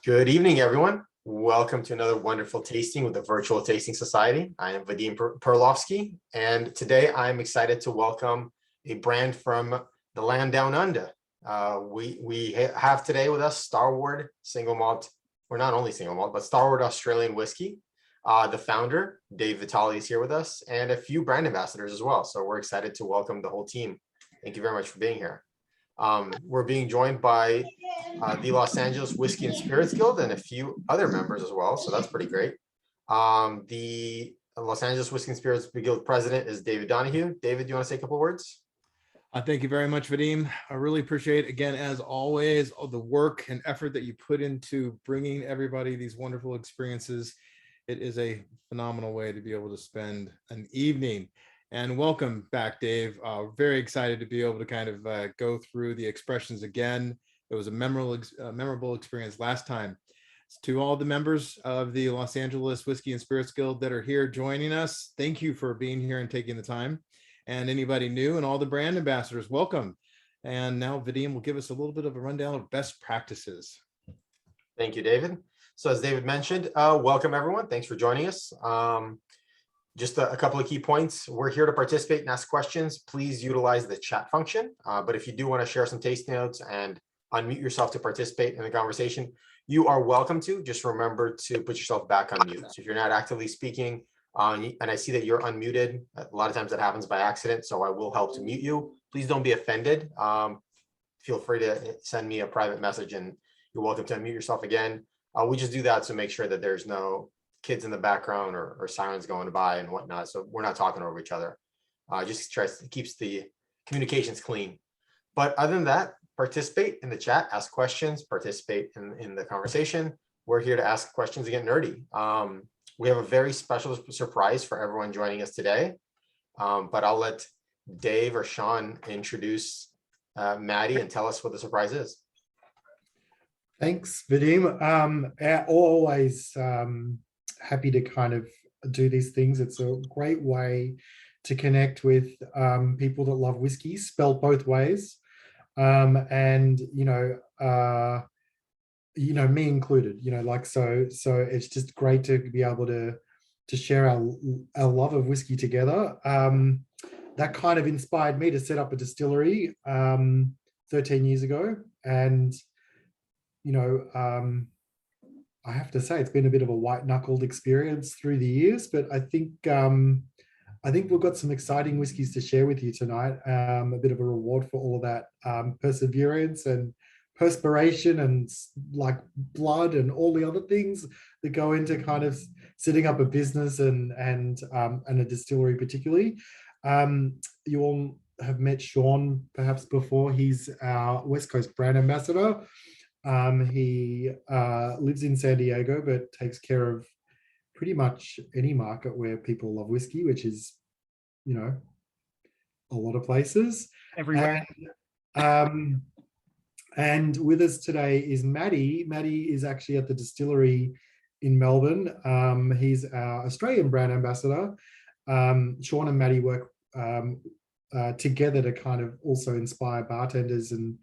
Good evening, everyone. Welcome to another wonderful tasting with the Virtual Tasting Society. I am Vadim Perlovsky, and today I'm excited to welcome a brand from the land down under. We have today with us Starward single malt, or not only single malt, but Starward Australian whiskey. The founder, Dave Vitale, is here with us, and a few brand ambassadors as well. So we're excited to welcome the whole team. Thank you very much for being here. We're being joined by the Los Angeles Whiskey and Spirits Guild and a few other members as well, so that's pretty great. The Los Angeles Whiskey and Spirits Guild president is David Donahue. David, do you want to say a couple of words? Thank you very much, Vadim. I really appreciate, again, as always, all the work and effort that you put into bringing everybody these wonderful experiences. It is a phenomenal way to be able to spend an evening. And welcome back, Dave. Very excited to be able to kind of go through the expressions again. It was a memorable experience last time. To all the members of the Los Angeles Whiskey and Spirits Guild that are here joining us, thank you for being here and taking the time. And anybody new and all the brand ambassadors, welcome. And now Vadim will give us a little bit of a rundown of best practices. Thank you, David. So as David mentioned, welcome everyone. Thanks for joining us. Just a couple of key points. We're here to participate and ask questions. Please utilize the chat function. But if you do want to share some tasting notes and unmute yourself to participate in the conversation, you are welcome to. Just remember to put yourself back on mute. So if you're not actively speaking, and I see that you're unmuted, a lot of times that happens by accident, so I will help to mute you. Please don't be offended. Feel free to send me a private message and you're welcome to unmute yourself again. We just do that to make sure that there's no kids in the background or sirens going by and whatnot, so we're not talking over each other. Just keeps the communications clean. But other than that, participate in the chat, ask questions, participate in the conversation. We're here to ask questions and get nerdy. We have a very special surprise for everyone joining us today, but I'll let Dave or Sean introduce Maddie and tell us what the surprise is. Thanks, Vadim. Always happy to kind of do these things. It's a great way to connect with people that love whiskey, spelled both ways, and me included. So it's just great to be able to share our love of whiskey together. That kind of inspired me to set up a distillery 13 years ago, and I have to say it's been a bit of a white-knuckled experience through the years, but I think we've got some exciting whiskies to share with you tonight. A bit of a reward for all of that perseverance and perspiration and like blood and all the other things that go into kind of setting up a business and a distillery particularly. You all have met Sean perhaps before. He's our West Coast brand ambassador. He lives in San Diego, but takes care of pretty much any market where people love whiskey, which is, a lot of places. Everywhere. And with us today is Maddie. Maddie is actually at the distillery in Melbourne. He's our Australian brand ambassador. Sean and Maddie work together to kind of also inspire bartenders and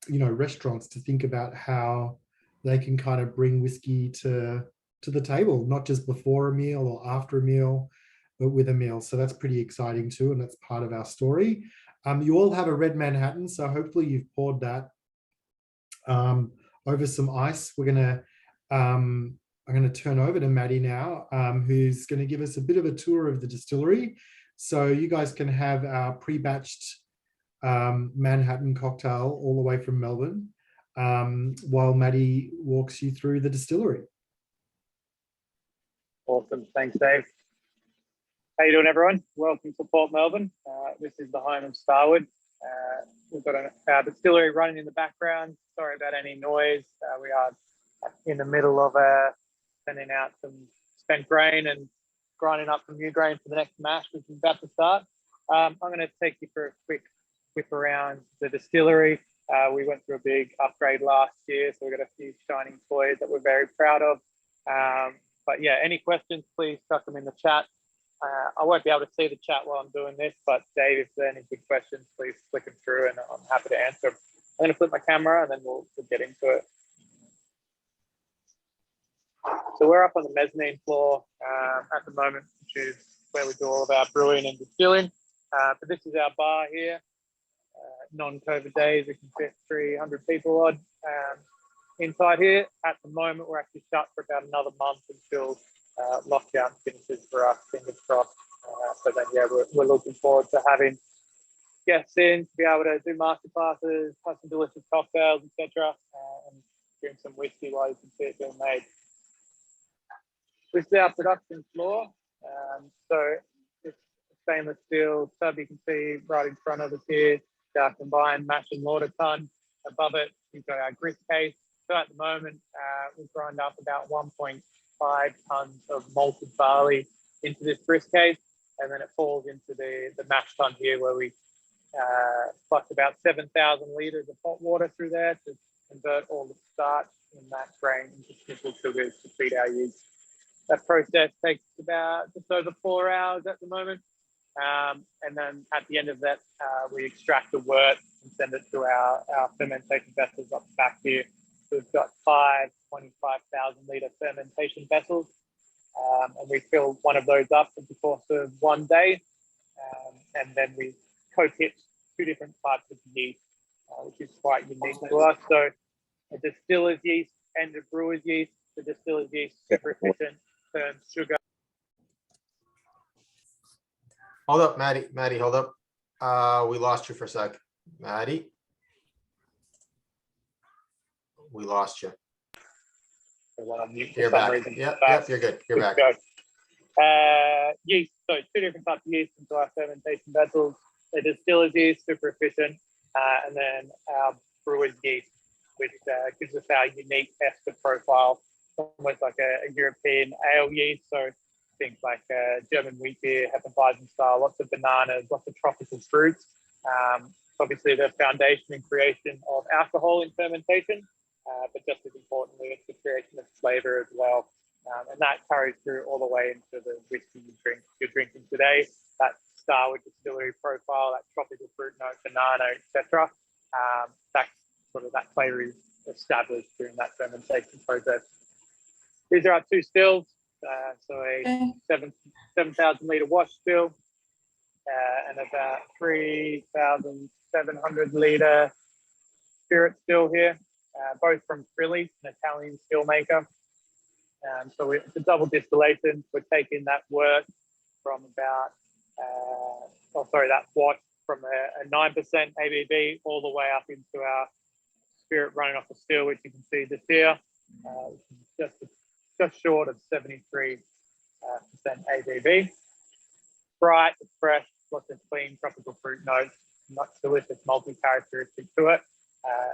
restaurants to think about how they can kind of bring whiskey to the table, not just before a meal or after a meal, but with a meal. So that's pretty exciting too, and that's part of our story. You all have a red Manhattan, so hopefully you've poured that over some ice. I'm gonna turn over to Maddie now, who's going to give us a bit of a tour of the distillery, so you guys can have our pre-batched Manhattan cocktail all the way from Melbourne, while Maddie walks you through the distillery. Awesome. Thanks, Dave. How you doing, everyone? Welcome to Port Melbourne. This is the home of Starward. We've got a distillery running in the background. Sorry about any noise. We are in the middle of sending out some spent grain and grinding up some new grain for the next mash, which is about to start. I'm going to take you for a quick whip around the distillery. We went through a big upgrade last year, so we've got a few shining toys that we're very proud of. But yeah, any questions, please chuck them in the chat. I won't be able to see the chat while I'm doing this, but Dave, if there are any big questions, please flick them through and I'm happy to answer them. I'm going to flip my camera and then we'll get into it. So we're up on the mezzanine floor at the moment, which is where we do all of our brewing and distilling. But this is our bar here. Non-COVID days, we can fit 300 people odd inside here. At the moment, we're actually shut for about another month until lockdown finishes for us, fingers crossed. So then, yeah, we're looking forward to having guests in to be able to do master classes, have some delicious cocktails, etc., and drink some whiskey while you can see it being made. This is our production floor. So it's stainless steel tub you can see right in front of us here. Our combined mash and mortar ton. Above it, we've got our grist case. So at the moment, we've grind up about 1.5 tons of malted barley into this grist case, and then it falls into the mash tun here, where we flush about 7,000 litres of hot water through there to convert all the starch in that grain into simple sugars to feed our yeast. That process takes about just over 4 hours at the moment. And then at the end of that, we extract the wort and send it to our fermentation vessels up the back here. So we've got 5 25,000 litre fermentation vessels. And we fill one of those up in the course of 1 day. And then we co-pitch 2 different types of yeast, which is quite unique to us. So a distiller's yeast and a brewer's yeast. The distiller's yeast, super efficient, turns sugar. Hold up, Maddie, hold up. We lost you for a sec. Maddie. We lost you. You're back. Yep, you're good. You're back. Yeast, so 2 different types of yeast into our fermentation vessels. The distiller's yeast, super efficient, and then our brewer's yeast, which gives us our unique ester profile, almost like a European ale yeast. So things like German wheat beer, Hefeweizen style, lots of bananas, lots of tropical fruits. Obviously, the foundation and creation of alcohol in fermentation, but just as importantly, it's the creation of flavor as well. And that carries through all the way into the whiskey you're drinking today. That Starward Distillery profile, that tropical fruit note, banana, etc. That flavor is established during that fermentation process. These are our 2 stills. So a 7,000 litre wash still, and about 3,700 litre spirit still here, both from Frilli, an Italian still maker. So it's a double distillation. We're taking that wort from about, that wash from a 9% ABV all the way up into our spirit running off the still, which you can see just here, just short of 73% ABV. Bright, fresh, lots of clean tropical fruit notes, much delicious multi-characteristic to it.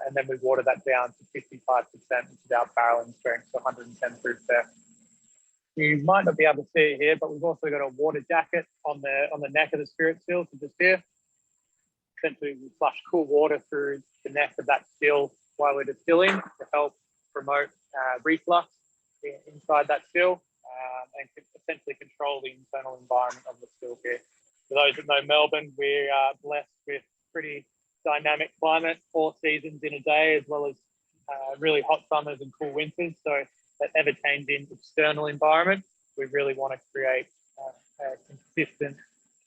And then we water that down to 55%, which is our barreling strength, so 110 proof there. You might not be able to see it here, but we've also got a water jacket on the neck of the spirit still, so just here. Essentially, we flush cool water through the neck of that still while we're distilling to help promote reflux inside that still, and essentially control the internal environment of the still here. For those that know Melbourne, we are blessed with pretty dynamic climate, 4 seasons in a day, as well as really hot summers and cool winters. So that ever-changing external environment, we really want to create a consistent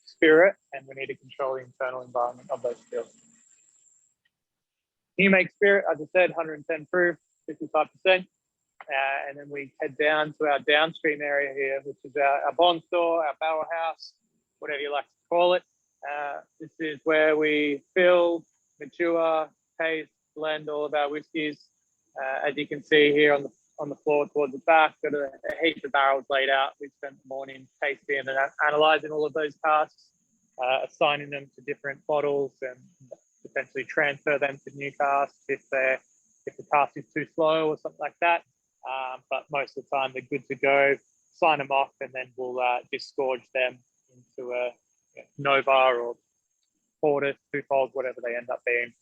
spirit, and we need to control the internal environment of those stills. New make spirit, as I said, 110 proof, 55%. And then we head down to our downstream area here, which is our bond store, our barrel house, whatever you like to call it. This is where we fill, mature, taste, blend all of our whiskies. As you can see here on the floor towards the back, got a heap of barrels laid out. We've spent the morning tasting and analysing all of those casks, assigning them to different bottles and potentially transfer them to new casks if the cask is too slow or something like that. But most of the time they're good to go, sign them off, and then we'll disgorge them into a Nova or Porter, Twofold, whatever they end up being.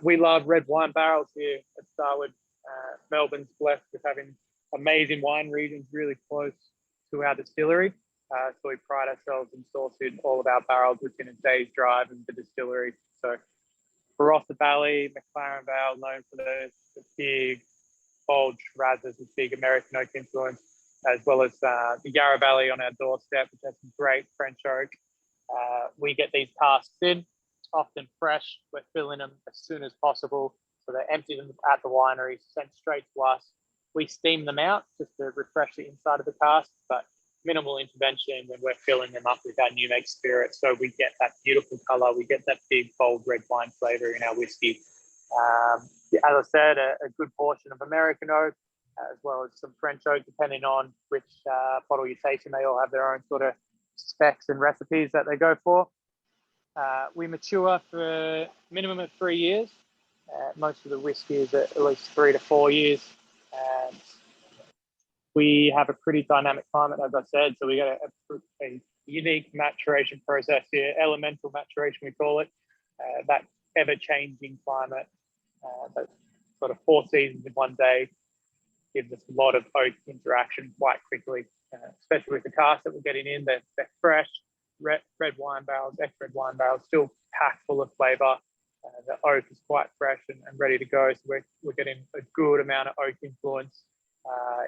We love red wine barrels here at Starward. Melbourne's blessed with having amazing wine regions really close to our distillery. So we pride ourselves in sourcing all of our barrels within a day's drive of the distillery. So Barossa Valley, McLaren Vale, known for the big bold Shirazes with big American oak influence, as well as the Yarra Valley on our doorstep, which has some great French oak. We get these casks in, often fresh. We're filling them as soon as possible. So they're emptied at the winery, sent straight to us. We steam them out just to refresh the inside of the cask, but minimal intervention when we're filling them up with our new make spirit. So we get that beautiful color. We get that big, bold red wine flavor in our whiskey. As I said, a good portion of American oak, as well as some French oak, depending on which bottle you taste. They all have their own sort of specs and recipes that they go for. We mature for a minimum of 3 years. Most of the whiskey is at least 3 to 4 years. And we have a pretty dynamic climate, as I said. So we got a unique maturation process here, elemental maturation, we call it. That ever-changing climate, that sort of 4 seasons in one day, gives us a lot of oak interaction quite quickly, especially with the casks that we're getting in. They're fresh, red wine barrels, ex-red wine barrels, still packed full of flavour. The oak is quite fresh and ready to go. So we're getting a good amount of oak influence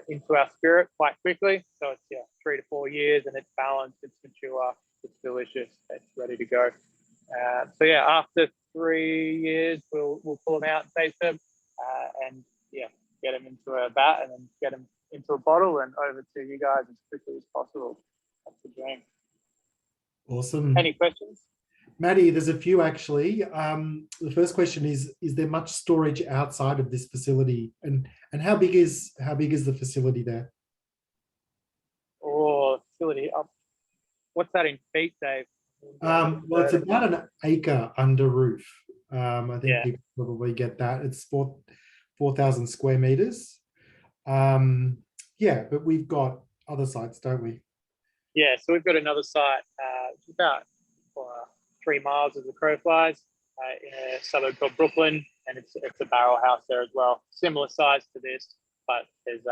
into our spirit quite quickly. So it's 3 to 4 years, and it's balanced, it's mature, it's delicious, it's ready to go. After 3 years, we'll pull them out and taste them, and get them into a vat and then get them into a bottle and over to you guys as quickly as possible. That's the dream. Awesome. Any questions? Maddie, there's a few actually. The first question is there much storage outside of this facility? And how big is the facility there? Facility up. What's that in feet, Dave? Well, it's about an acre under roof. I think Yeah. you can probably get that. It's 4,000 square meters. But we've got other sites, don't we? Yeah, so we've got another site about 3 miles as the crow flies in a suburb called Brooklyn, and it's a barrel house there as well. Similar size to this, but there's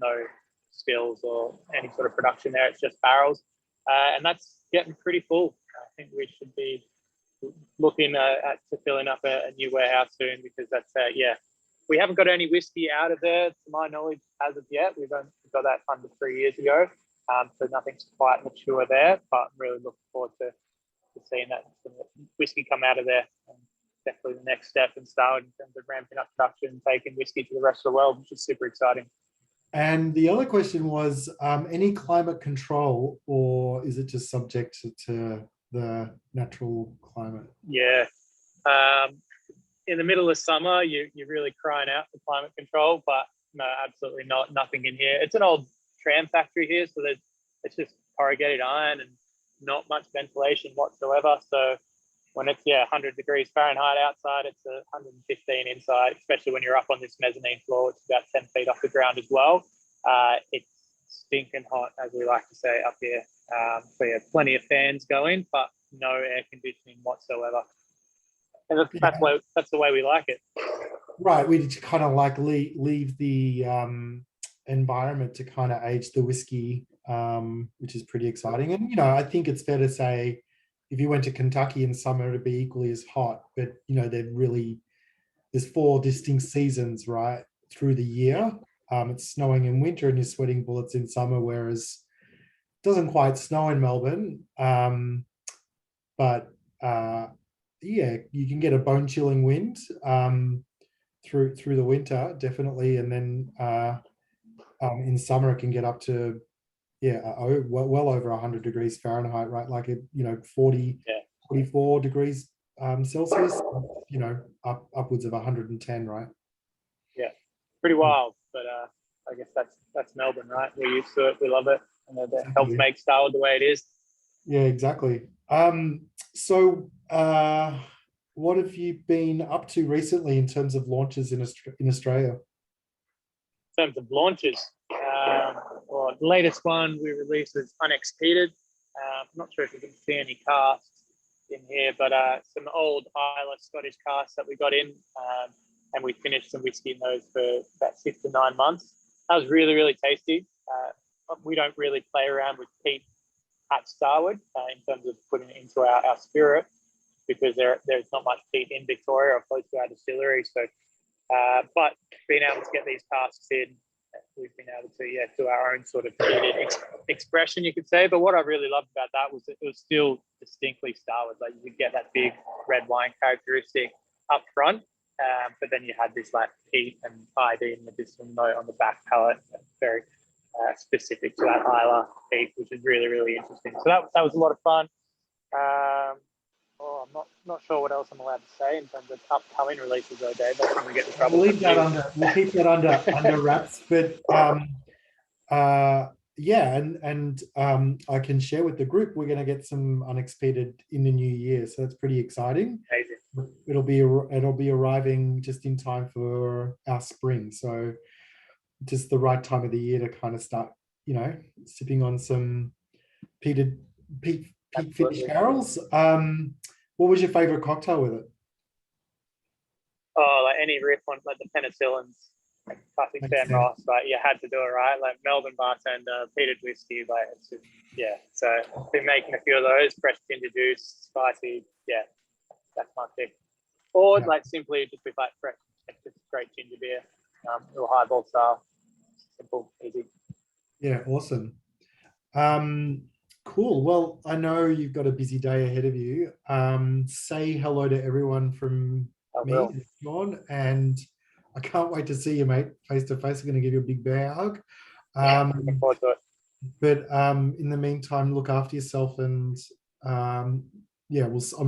no stills or any sort of production there. It's just barrels, and that's getting pretty full. I think we should be looking at filling up a new warehouse soon, because that's we haven't got any whiskey out of there to my knowledge as of yet. We've got that under 3 years ago, so nothing's quite mature there, but I'm really looking forward to seeing that whiskey come out of there. And definitely the next step in Starward in terms of ramping up production and taking whiskey to the rest of the world, which is super exciting. And the other question was, any climate control, or is it just subject to the natural climate? Yeah. In the middle of summer, you're really crying out for climate control, but no, absolutely nothing in here. It's an old tram factory here, so it's just corrugated iron and not much ventilation whatsoever. So when it's 100 degrees Fahrenheit outside, it's 115 inside, especially when you're up on this mezzanine floor. It's about 10 feet off the ground as well. It's stinking hot, as we like to say up here. Plenty of fans going, but no air conditioning whatsoever. And that's the way we like it. Right, we kind of like leave the environment to kind of age the whiskey, which is pretty exciting. And I think it's fair to say, if you went to Kentucky in summer, it'd be equally as hot. But there's 4 distinct seasons right through the year. It's snowing in winter and you're sweating bullets in summer, whereas it doesn't quite snow in Melbourne. You can get a bone-chilling wind through the winter, definitely, and then in summer it can get up to well over 100 degrees Fahrenheit, right? Like 44 degrees Celsius, upwards of 110, right? Yeah, pretty wild, but I guess that's Melbourne, right? We're used to it, we love it, and that helps make Starward the way it is. Yeah, exactly. So what have you been up to recently in terms of launches in Australia? In terms of launches, the latest one we released is Unexceeded. I'm not sure if you can see any casks in here, but some old Islay Scottish casks that we got in, and we finished some whiskey in those for about 6 to 9 months. That was really, really tasty. We don't really play around with peat at Starward in terms of putting it into our spirit, because there's not much peat in Victoria or close to our distillery. So But being able to get these tasks in, we've been able to do our own sort of expression, you could say. But what I really loved about that was that it was still distinctly Starward. Like you could get that big red wine characteristic up front, but then you had this like peat and ID medicinal note on the back palate, very specific to that Isla peat, which is really, really interesting. So that was a lot of fun. I'm not sure what else I'm allowed to say in terms of upcoming releases though, Dave. That's when we get in trouble. We'll keep that under wraps. But I can share with the group we're going to get some unexpected in the new year, so that's pretty exciting. Amazing. It'll be arriving just in time for our spring, so just the right time of the year to kind of start, sipping on some peat finished barrels. What was your favorite cocktail with it? Oh, like any riff on like the penicillins, like classic Sam Ross, like you had to do it, right? Like Melbourne bartender, peated whiskey, like it's just, So I've been making a few of those, fresh ginger juice, spicy, that's my pick. Or like simply just with like fresh, just straight ginger beer, little highball style, simple, easy. Yeah, awesome. Cool. Well, I know you've got a busy day ahead of you. Say hello to everyone from me, Sean, and I can't wait to see you, mate, face to face. I'm going to give you a big bear hug. Looking forward to it. But in the meantime, look after yourself, and I'm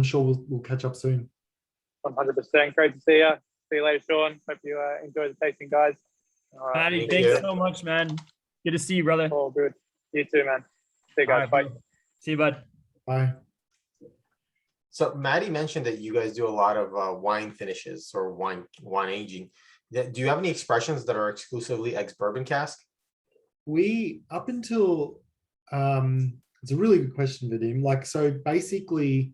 sure we'll catch up soon. 100%. Great to see you. See you later, Sean. Hope you enjoy the tasting, guys. All right. Maddie, thanks so much, man. Good to see you, brother. All good. You too, man. See you guys. Right, bye. See you, bud. Bye. So Maddie mentioned that you guys do a lot of wine finishes or wine aging. Do you have any expressions that are exclusively ex-bourbon cask? We, up until, it's a really good question, Vadim. Like, so basically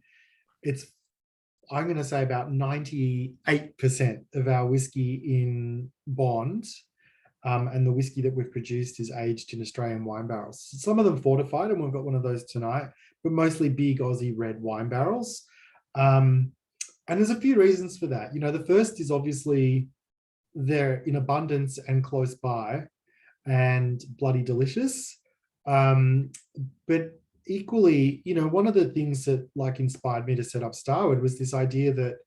I'm going to say about 98% of our whiskey in Bond, and the whiskey that we've produced is aged in Australian wine barrels. Some of them fortified, and we've got one of those tonight, but mostly big Aussie red wine barrels. And there's a few reasons for that. The first is obviously they're in abundance and close by and bloody delicious. But equally, one of the things that like inspired me to set up Starward was this idea that,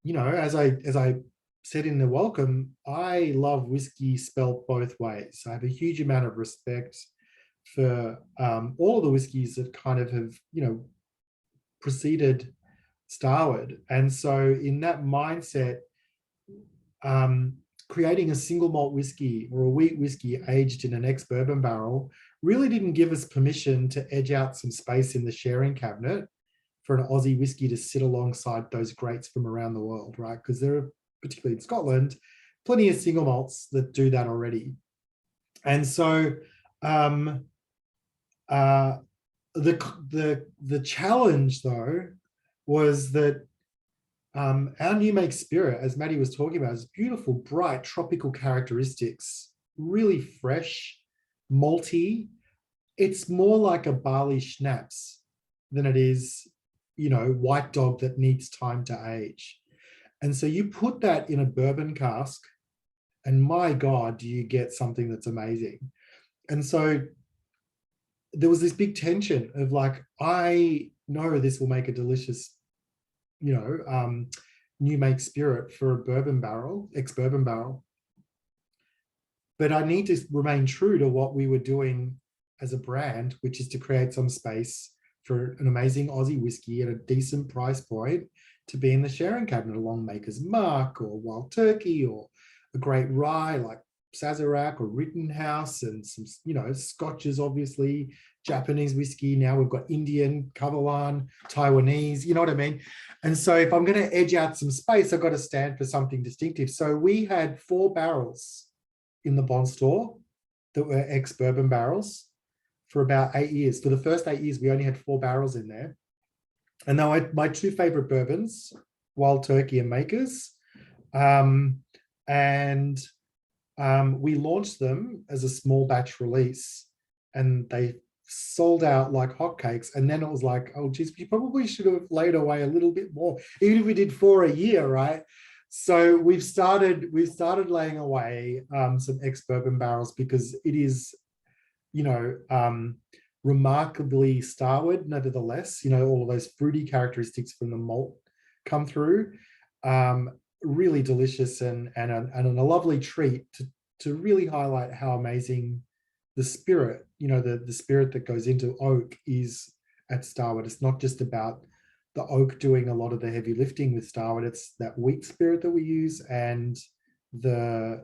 as I said in the welcome, I love whiskey spelt both ways. I have a huge amount of respect for all of the whiskeys that kind of have, preceded Starward. And so in that mindset, creating a single malt whiskey or a wheat whiskey aged in an ex-bourbon barrel really didn't give us permission to edge out some space in the sharing cabinet for an Aussie whiskey to sit alongside those greats from around the world, right? Because there are, particularly in Scotland, plenty of single malts that do that already. And so the challenge though was that our new make spirit, as Maddie was talking about, is beautiful, bright, tropical characteristics, really fresh, malty. It's more like a barley schnapps than it is, white dog that needs time to age. And so you put that in a bourbon cask, and my God, do you get something that's amazing. And so there was this big tension of like, I know this will make a delicious, new make spirit for a bourbon barrel, ex-bourbon barrel. But I need to remain true to what we were doing as a brand, which is to create some space for an amazing Aussie whiskey at a decent price point to be in the sharing cabinet along Maker's Mark or Wild Turkey or a great rye like Sazerac or Rittenhouse and some, scotches, obviously, Japanese whiskey. Now we've got Indian, Kavalan, Taiwanese, you know what I mean? And so if I'm going to edge out some space, I've got to stand for something distinctive. So we had 4 barrels in the Bond store that were ex-bourbon barrels for about 8 years. For the first 8 years, we only had 4 barrels in there. And they were my 2 favorite bourbons, Wild Turkey and Makers. We launched them as a small batch release, and they sold out like hotcakes. And then it was like, oh, geez, we probably should have laid away a little bit more, even if we did 4 a year, right? So we've started laying away some ex-bourbon barrels because it is, remarkably Starward, nevertheless. All of those fruity characteristics from the malt come through. Really delicious and a lovely treat to really highlight how amazing the spirit, the spirit that goes into oak is at Starward. It's not just about the oak doing a lot of the heavy lifting with Starward. It's that wheat spirit that we use and the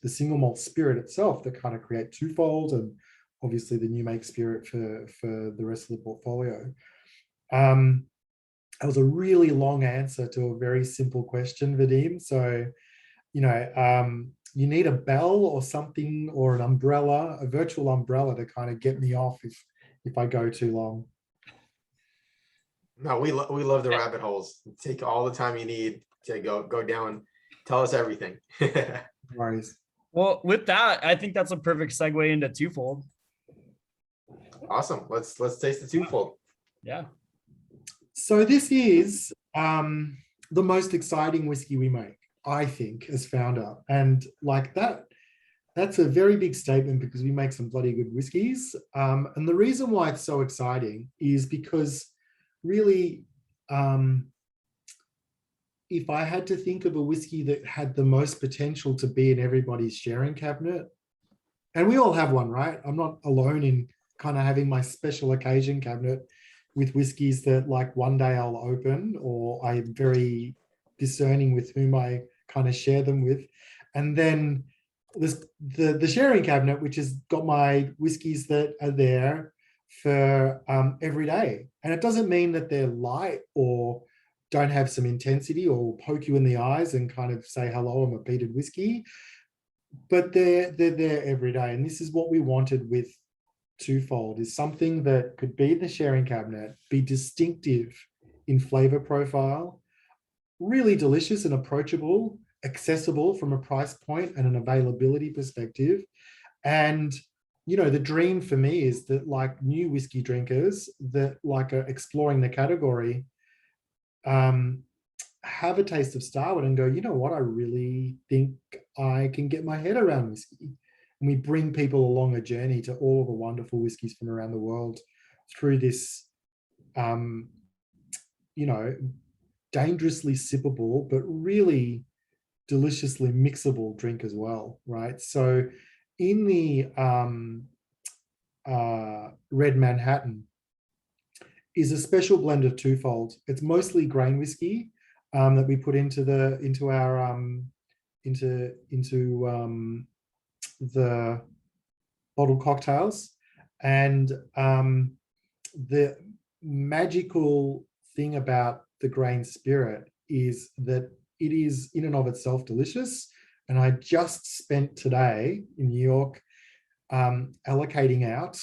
single malt spirit itself that kind of create twofold, and obviously the new make spirit for the rest of the portfolio. That was a really long answer to a very simple question, Vadim. So, you need a bell or something, or an umbrella, a virtual umbrella, to kind of get me off if I go too long. No, we love the rabbit holes. Take all the time you need to go down. Tell us everything. No worries. Well, with that, I think that's a perfect segue into twofold. Awesome. Let's taste the twofold. Yeah. So this is the most exciting whiskey we make, I think, as founder. And like that's a very big statement because we make some bloody good whiskeys. And the reason why it's so exciting is because really, if I had to think of a whiskey that had the most potential to be in everybody's sharing cabinet, and we all have one, right? I'm not alone in kind of having my special occasion cabinet with whiskeys that like one day I'll open, or I'm very discerning with whom I kind of share them with. And then the sharing cabinet, which has got my whiskeys that are there for every day. And it doesn't mean that they're light or don't have some intensity or poke you in the eyes and kind of say, hello, I'm a peated whiskey, but they're there every day. And this is what we wanted with Twofold, is something that could be in the sharing cabinet, be distinctive in flavor profile, really delicious and approachable, accessible from a price point and an availability perspective. And the dream for me is that like new whiskey drinkers that like are exploring the category have a taste of Starward and go, you know what, I really think I can get my head around whiskey. And we bring people along a journey to all of the wonderful whiskeys from around the world through this, dangerously sippable, but really deliciously mixable drink as well, right? So in the Red Manhattan is a special blend of Twofold. It's mostly grain whiskey that we put into our the bottled cocktails. And the magical thing about the grain spirit is that it is in and of itself delicious. And I just spent today in New York allocating out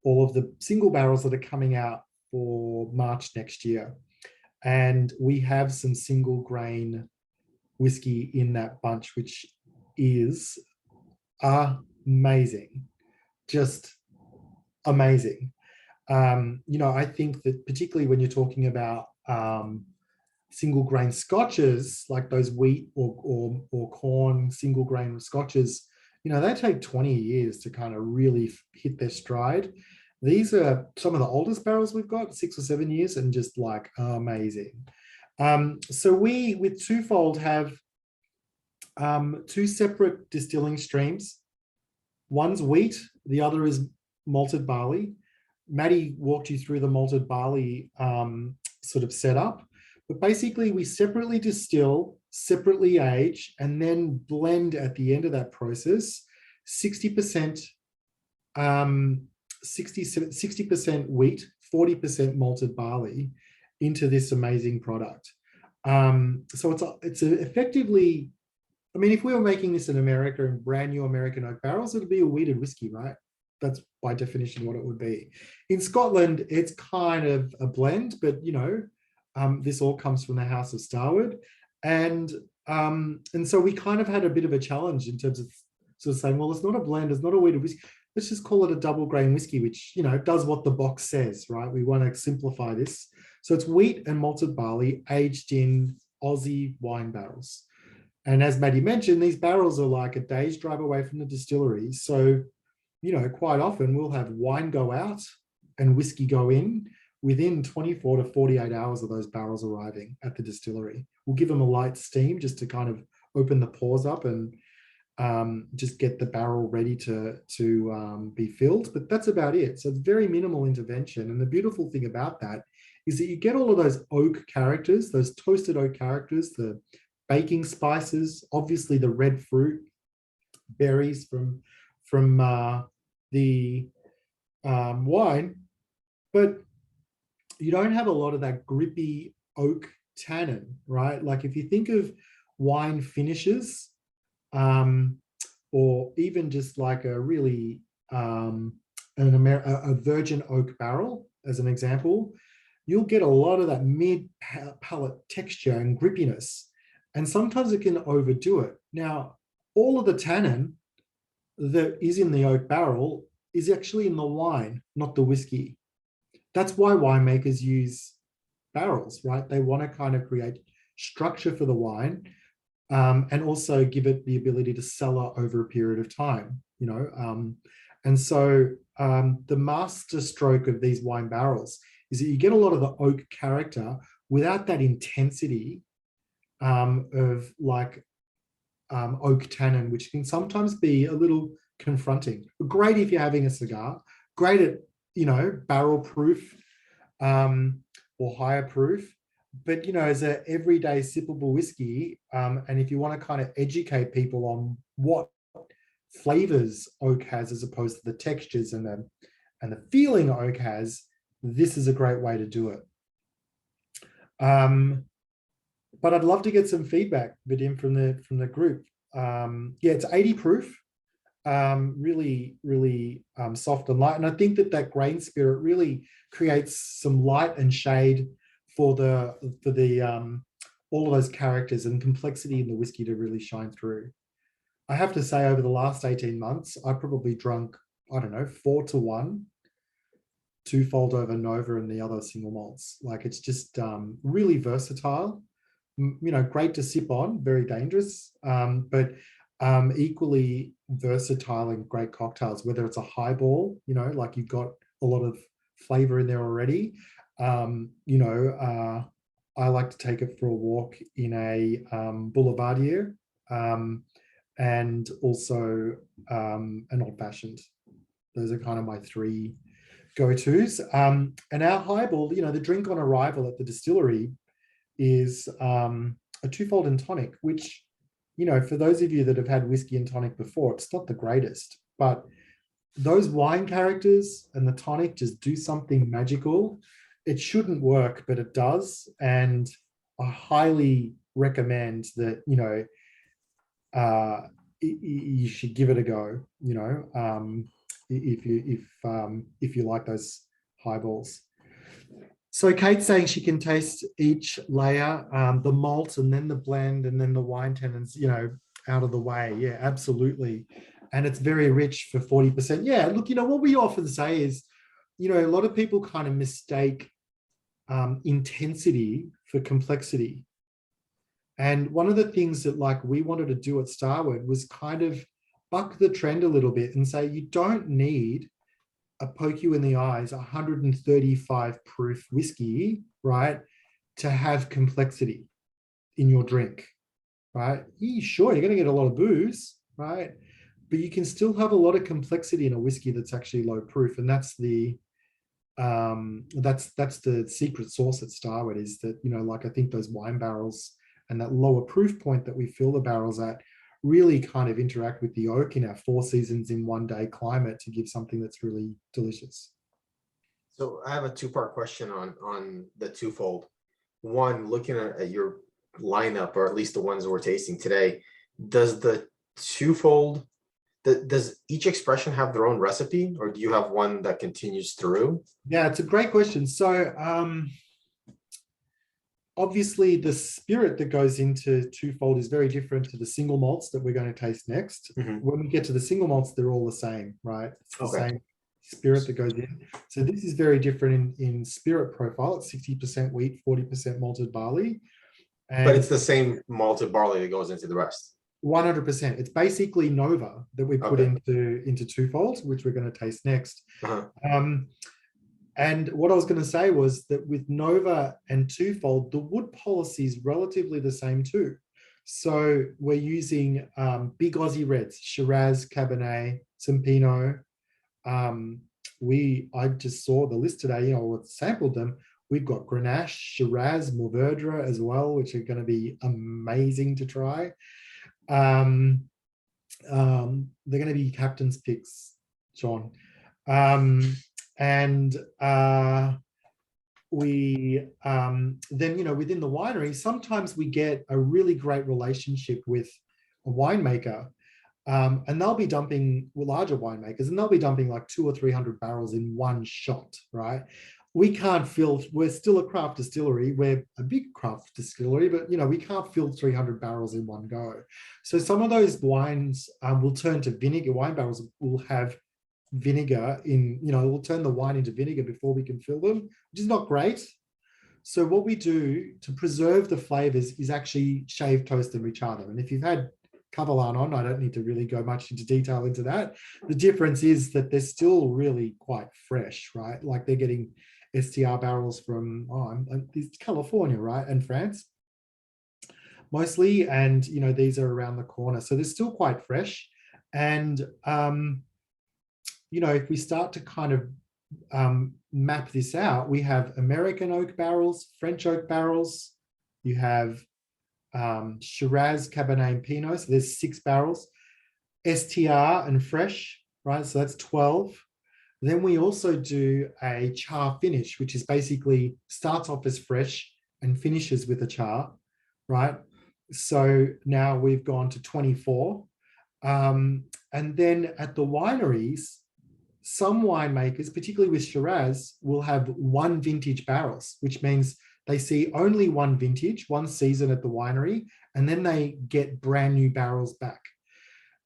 all of the single barrels that are coming out for March next year. And we have some single grain whiskey in that bunch, which is amazing, just amazing. I think that particularly when you're talking about single grain scotches, like those wheat or corn single grain scotches, they take 20 years to kind of really hit their stride. These are some of the oldest barrels we've got, 6 or 7 years, and just like amazing. So we, with Twofold, have 2 separate distilling streams. One's wheat, the other is malted barley. Maddie walked you through the malted barley sort of setup, but basically we separately distill, separately age, and then blend at the end of that process 60% wheat, 40% malted barley into this amazing product. So it's effectively, if we were making this in America in brand new American oak barrels, it'd be a wheated whiskey, right? That's by definition what it would be. In Scotland, it's kind of a blend, but this all comes from the house of Starward. And so we kind of had a bit of a challenge in terms of sort of saying, well, it's not a blend, it's not a wheated whiskey. Let's just call it a double grain whiskey, which, does what the box says, right? We want to simplify this. So it's wheat and malted barley aged in Aussie wine barrels. And as Maddie mentioned, these barrels are like a day's drive away from the distillery. So, you know, quite often we'll have wine go out and whiskey go in within 24 to 48 hours of those barrels arriving at the distillery. We'll give them a light steam just to kind of open the pores up and just get the barrel ready to be filled. But that's about it. So it's very minimal intervention. And the beautiful thing about that is that you get all of those oak characters, those toasted oak characters, the baking spices, obviously the red fruit, berries from the wine, but you don't have a lot of that grippy oak tannin, right? Like if you think of wine finishes, or even just like a really a virgin oak barrel as an example, you'll get a lot of that mid-palate texture and grippiness, and sometimes it can overdo it. Now, all of the tannin that is in the oak barrel is actually in the wine, not the whiskey. That's why winemakers use barrels, right? They want to kind of create structure for the wine, and also give it the ability to cellar over a period of time, you know. And so the master stroke of these wine barrels is that you get a lot of the oak character without that intensity of like oak tannin, which can sometimes be a little confronting. Great if you're having a cigar, great at, you know, barrel proof or higher proof, but, you know, as an everyday sippable whiskey, and if you want to kind of educate people on what flavors oak has as opposed to the textures and the feeling oak has, this is a great way to do it. But I'd love to get some feedback, Vadim, from the group. Yeah, it's 80 proof, really soft and light, and I think that grain spirit really creates some light and shade for the all of those characters and complexity in the whiskey to really shine through. I have to say, over the last 18 months, I probably drunk, I don't know, 4 to 1, twofold over Nova and the other single malts. Like, it's just really versatile, you know, great to sip on, very dangerous, but equally versatile in great cocktails, whether it's a highball, you know, like you've got a lot of flavor in there already. You know, I like to take it for a walk in a boulevardier, and also an old fashioned. Those are kind of my 3 go-tos. And our highball, you know, the drink on arrival at the distillery is a twofold and tonic, which, you know, for those of you that have had whiskey and tonic before, it's not the greatest, but those wine characters and the tonic just do something magical. It shouldn't work, but it does. And I highly recommend that, you know, you should give it a go, you know, if you like those highballs. So Kate's saying she can taste each layer, the malt and then the blend and then the wine tannins, you know, out of the way. Yeah, absolutely. And it's very rich for 40%. Yeah, look, you know, what we often say is, you know, a lot of people kind of mistake intensity for complexity. And one of the things that like we wanted to do at Starward was kind of buck the trend a little bit and say, you don't need a poke you in the eyes 135 proof whiskey, right, to have complexity in your drink, right? Sure, you're going to get a lot of booze, right? But you can still have a lot of complexity in a whiskey that's actually low proof, and that's the secret sauce at Starward, is that, you know, like I think those wine barrels and that lower proof point that we fill the barrels at really kind of interact with the oak in our 4 seasons in 1 day climate to give something that's really delicious. So I have a 2-part question on the twofold. One, looking at your lineup, or at least the ones we're tasting today, does the twofold, does each expression have their own recipe, or do you have one that continues through? Yeah, it's a great question. So obviously the spirit that goes into twofold is very different to the single malts that we're going to taste next. Mm-hmm. When we get to the single malts, they're all the same, right? It's the same spirit that goes in. So this is very different in spirit profile. It's 60% wheat, 40% malted barley. But it's the same malted barley that goes into the rest. 100%. It's basically Nova that we put into twofold, which we're going to taste next. And what I was going to say was that with Nova and twofold, the wood policy is relatively the same too. So we're using big Aussie reds, Shiraz, Cabernet, some Pinot. I just saw the list today, sampled them. We've got Grenache, Shiraz, Mourvedre as well, which are going to be amazing to try. They're going to be captain's picks, John. We then, within the winery, sometimes we get a really great relationship with a winemaker, and they'll be dumping larger winemakers, and they'll be dumping like 200 or 300 barrels in one shot, right? We can't fill, we're still a craft distillery, we're a big craft distillery, but we can't fill 300 barrels in one go. So some of those wines will turn to vinegar. Wine barrels will have vinegar in, we'll turn the wine into vinegar before we can fill them, which is not great. So what we do to preserve the flavors is actually shave, toast, and recharge them. And if you've had Cavalan on, I don't need to really go much into detail into that. The difference is that they're still really quite fresh, right? Like they're getting STR barrels from California, right? And France mostly. And, these are around the corner. So they're still quite fresh. And, if we start to kind of map this out, we have American oak barrels, French oak barrels, you have Shiraz, Cabernet, and Pinot. So there's 6 barrels, STR and fresh, right? So that's 12. Then we also do a char finish, which is basically starts off as fresh and finishes with a char, right? So now we've gone to 24. And then at the wineries, some winemakers, particularly with Shiraz, will have 1 vintage barrels, which means they see only 1 vintage, 1 season at the winery, and then they get brand new barrels back.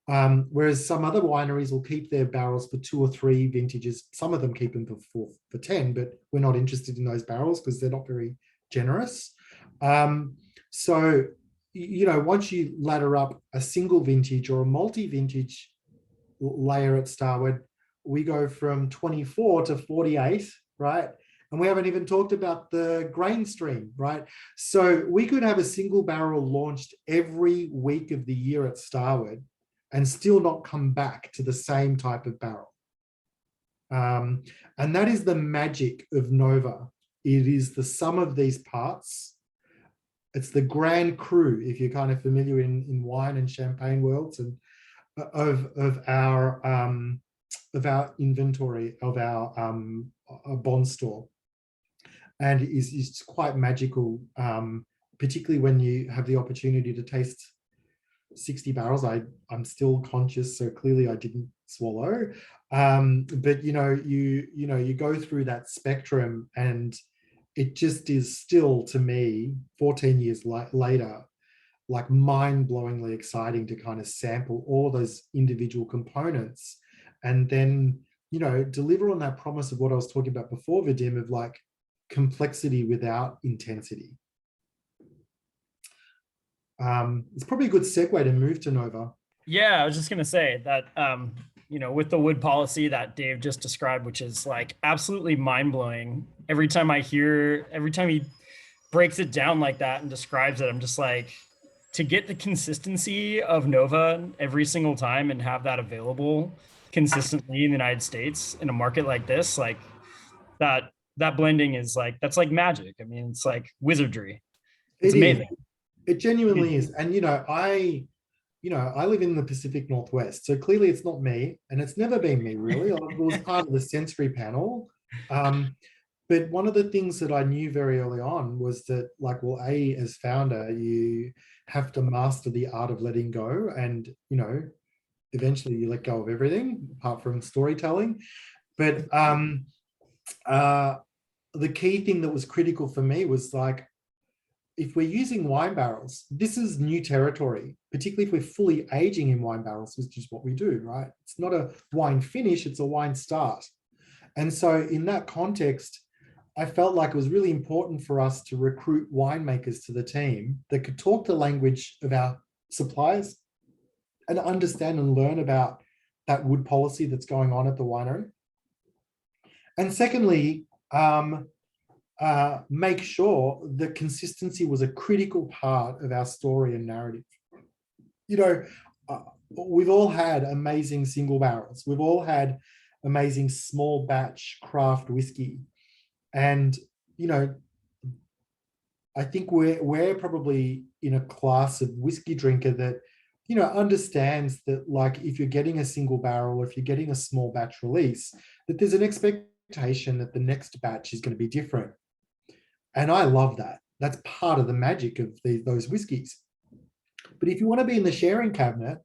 Whereas some other wineries will keep their barrels for 2 or 3 vintages. Some of them keep them for 10, but we're not interested in those barrels because they're not very generous. So, once you ladder up a single vintage or a multi-vintage layer at Starward, we go from 24 to 48, right? And we haven't even talked about the grain stream, right? So we could have a single barrel launched every week of the year at Starward and still not come back to the same type of barrel. And that is the magic of Nova. It is the sum of these parts. It's the grand cru, if you're kind of familiar in wine and champagne worlds, and of our inventory, of our bond store. And it's quite magical, particularly when you have the opportunity to taste 60 barrels. I'm still conscious, so clearly I didn't swallow. But you go through that spectrum, and it just is still, to me, 14 years later, like mind-blowingly exciting to kind of sample all those individual components, and then deliver on that promise of what I was talking about before, Vadim, of like complexity without intensity. It's probably a good segue to move to Nova. Yeah, I was just gonna say that with the wood policy that Dave just described, which is like absolutely mind-blowing. Every time he breaks it down like that and describes it, I'm just like, to get the consistency of Nova every single time and have that available consistently in the United States in a market like this, like that blending is like, that's like magic. I mean, it's like wizardry. It's amazing. It genuinely is. And I live in the Pacific Northwest, so clearly it's not me, and it's never been me really. It was part of the sensory panel. But one of the things that I knew very early on was that, as founder, you have to master the art of letting go, and eventually you let go of everything apart from storytelling. But the key thing that was critical for me was like, if we're using wine barrels, this is new territory, particularly if we're fully aging in wine barrels, which is what we do, right? It's not a wine finish, it's a wine start. And so in that context, I felt like it was really important for us to recruit winemakers to the team that could talk the language of our suppliers and understand and learn about that wood policy that's going on at the winery. And secondly, make sure that consistency was a critical part of our story and narrative. You know, we've all had amazing single barrels. We've all had amazing small batch craft whiskey. And, you know, I think we're probably in a class of whiskey drinker that, you know, understands that, like, if you're getting a single barrel or if you're getting a small batch release, that there's an expectation that the next batch is going to be different. And I love that. That's part of the magic of those whiskies. But if you want to be in the sharing cabinet,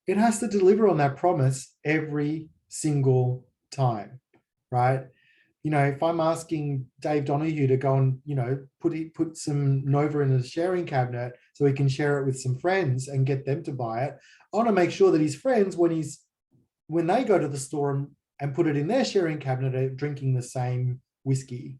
it has to deliver on that promise every single time, right? You know, if I'm asking Dave Donahue to go and, you know, put some Nova in the sharing cabinet so he can share it with some friends and get them to buy it, I want to make sure that his friends, when they go to the store and put it in their sharing cabinet, are drinking the same whiskey.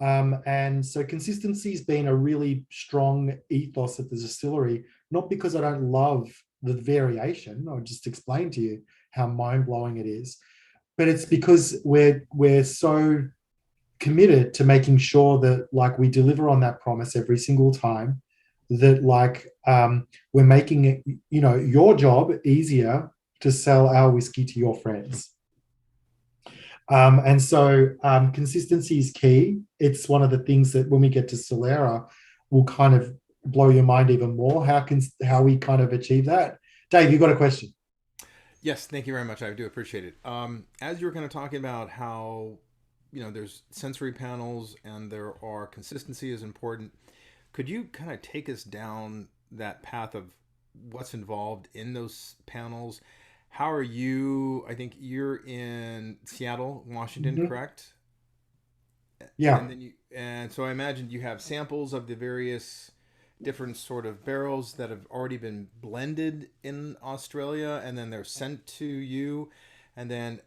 And so consistency has been a really strong ethos at the distillery, not because I don't love the variation. I'll just explain to you how mind-blowing it is. But it's because we're so committed to making sure that, like, we deliver on that promise every single time, that, like, we're making it, you know, your job easier to sell our whiskey to your friends. And so consistency is key. It's one of the things that when we get to Solera will kind of blow your mind even more, how we kind of achieve that. Dave, you got a question? Yes, thank you very much. I do appreciate it. As you were kind of talking about how, you know, there's sensory panels and there are consistency is important, could you kind of take us down that path of what's involved in those panels? How are you, I think you're in Seattle, Washington, correct? Yeah. And then and so I imagine you have samples of the various different sort of barrels that have already been blended in Australia, and then they're sent to you. And then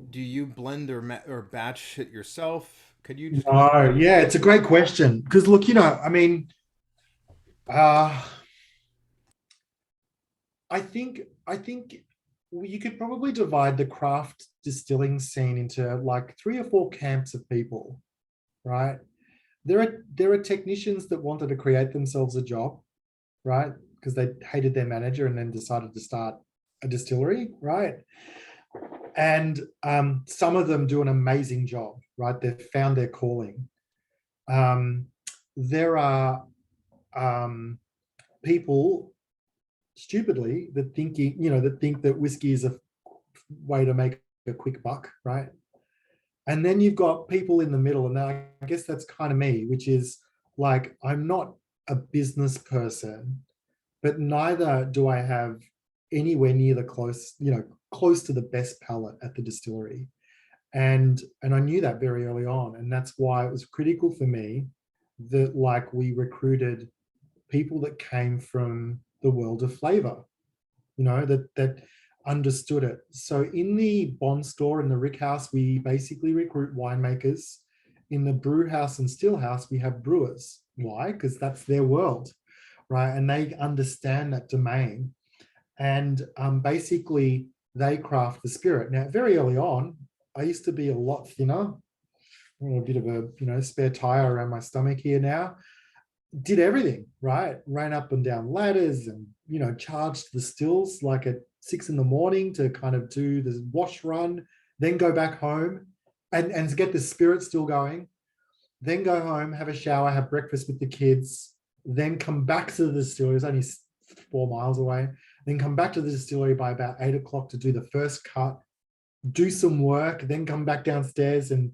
do you blend or batch it yourself? Could you just Yeah, it's a great question, because look, you know, I mean, I think you could probably divide the craft distilling scene into like 3 or 4 camps of people, right? There are technicians that wanted to create themselves a job, right? Because they hated their manager and then decided to start a distillery, right? And some of them do an amazing job, right? They've found their calling. There are people stupidly that think that whiskey is a way to make a quick buck, right? And then you've got people in the middle, and I guess that's kind of me, which is like, I'm not a business person, but neither do I have anywhere near the close to the best palate at the distillery. And I knew that very early on. And that's why it was critical for me that, like, we recruited people that came from the world of flavor, you know, that understood it. So in the Bond store, in the Rick House, we basically recruit winemakers. In the brew house and still house, we have brewers. Why? Because that's their world, right? And they understand that domain. And basically they craft the spirit. Now, very early on, I used to be a lot thinner, a bit of a spare tire around my stomach here now. Did everything, right? Ran up and down ladders and, charged the stills like at 6 a.m. to kind of do the wash run, then go back home and get the spirit still going, then go home, have a shower, have breakfast with the kids, then come back to the distillery. It's only 4 miles away. Then come back to the distillery by about 8 o'clock to do the first cut, do some work, then come back downstairs and,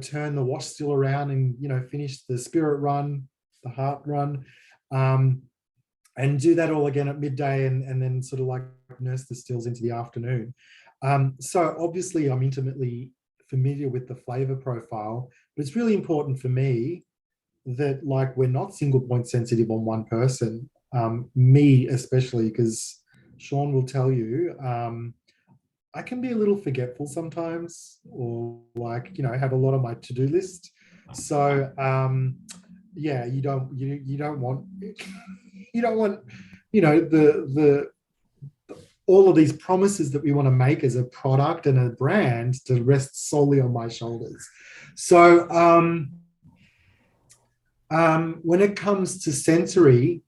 turn the wash still around and, finish the spirit run, the heart run, and do that all again at midday and then sort of like nurse the stills into the afternoon. So obviously I'm intimately familiar with the flavor profile, but it's really important for me that, like, we're not single point sensitive on one person, me especially, because Sean will tell you, I can be a little forgetful sometimes, or like, have a lot on my to-do list. So yeah, you don't want you don't want the all of these promises that we want to make as a product and a brand to rest solely on my shoulders. So when it comes to sensory,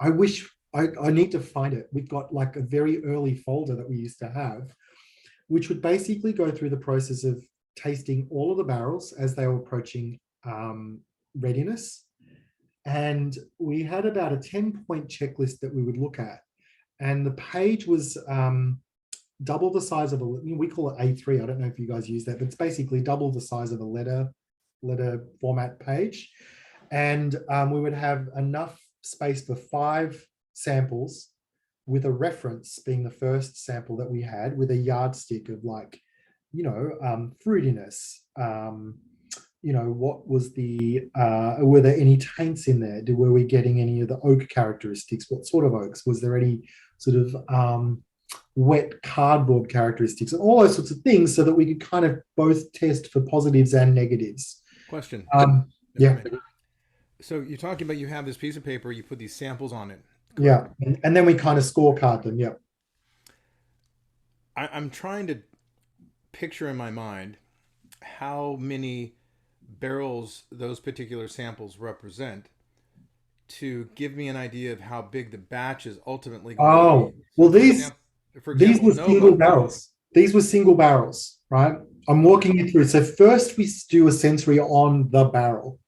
I wish I need to find it. We've got like a very early folder that we used to have, which would basically go through the process of tasting all of the barrels as they were approaching readiness. And we had about a 10-point checklist that we would look at. And the page was double the size of we call it A3. I don't know if you guys use that, but it's basically double the size of a letter format page. And we would have enough space for 5 samples, with a reference being the first sample that we had, with a yardstick of like, fruitiness. What was the, were there any taints in there? Were we getting any of the oak characteristics? What sort of oaks? Was there any sort of wet cardboard characteristics, and all those sorts of things, so that we could kind of both test for positives and negatives. Question. Yeah. So you're talking about, you have this piece of paper, you put these samples on it. Correct? Yeah. And then we kind of scorecard them. Yeah. I'm trying to picture in my mind how many barrels those particular samples represent, to give me an idea of how big the batch is ultimately going to be. Well, For these example, were single barrels. These were single barrels, right? I'm walking you through. So first we do a sensory on the barrel.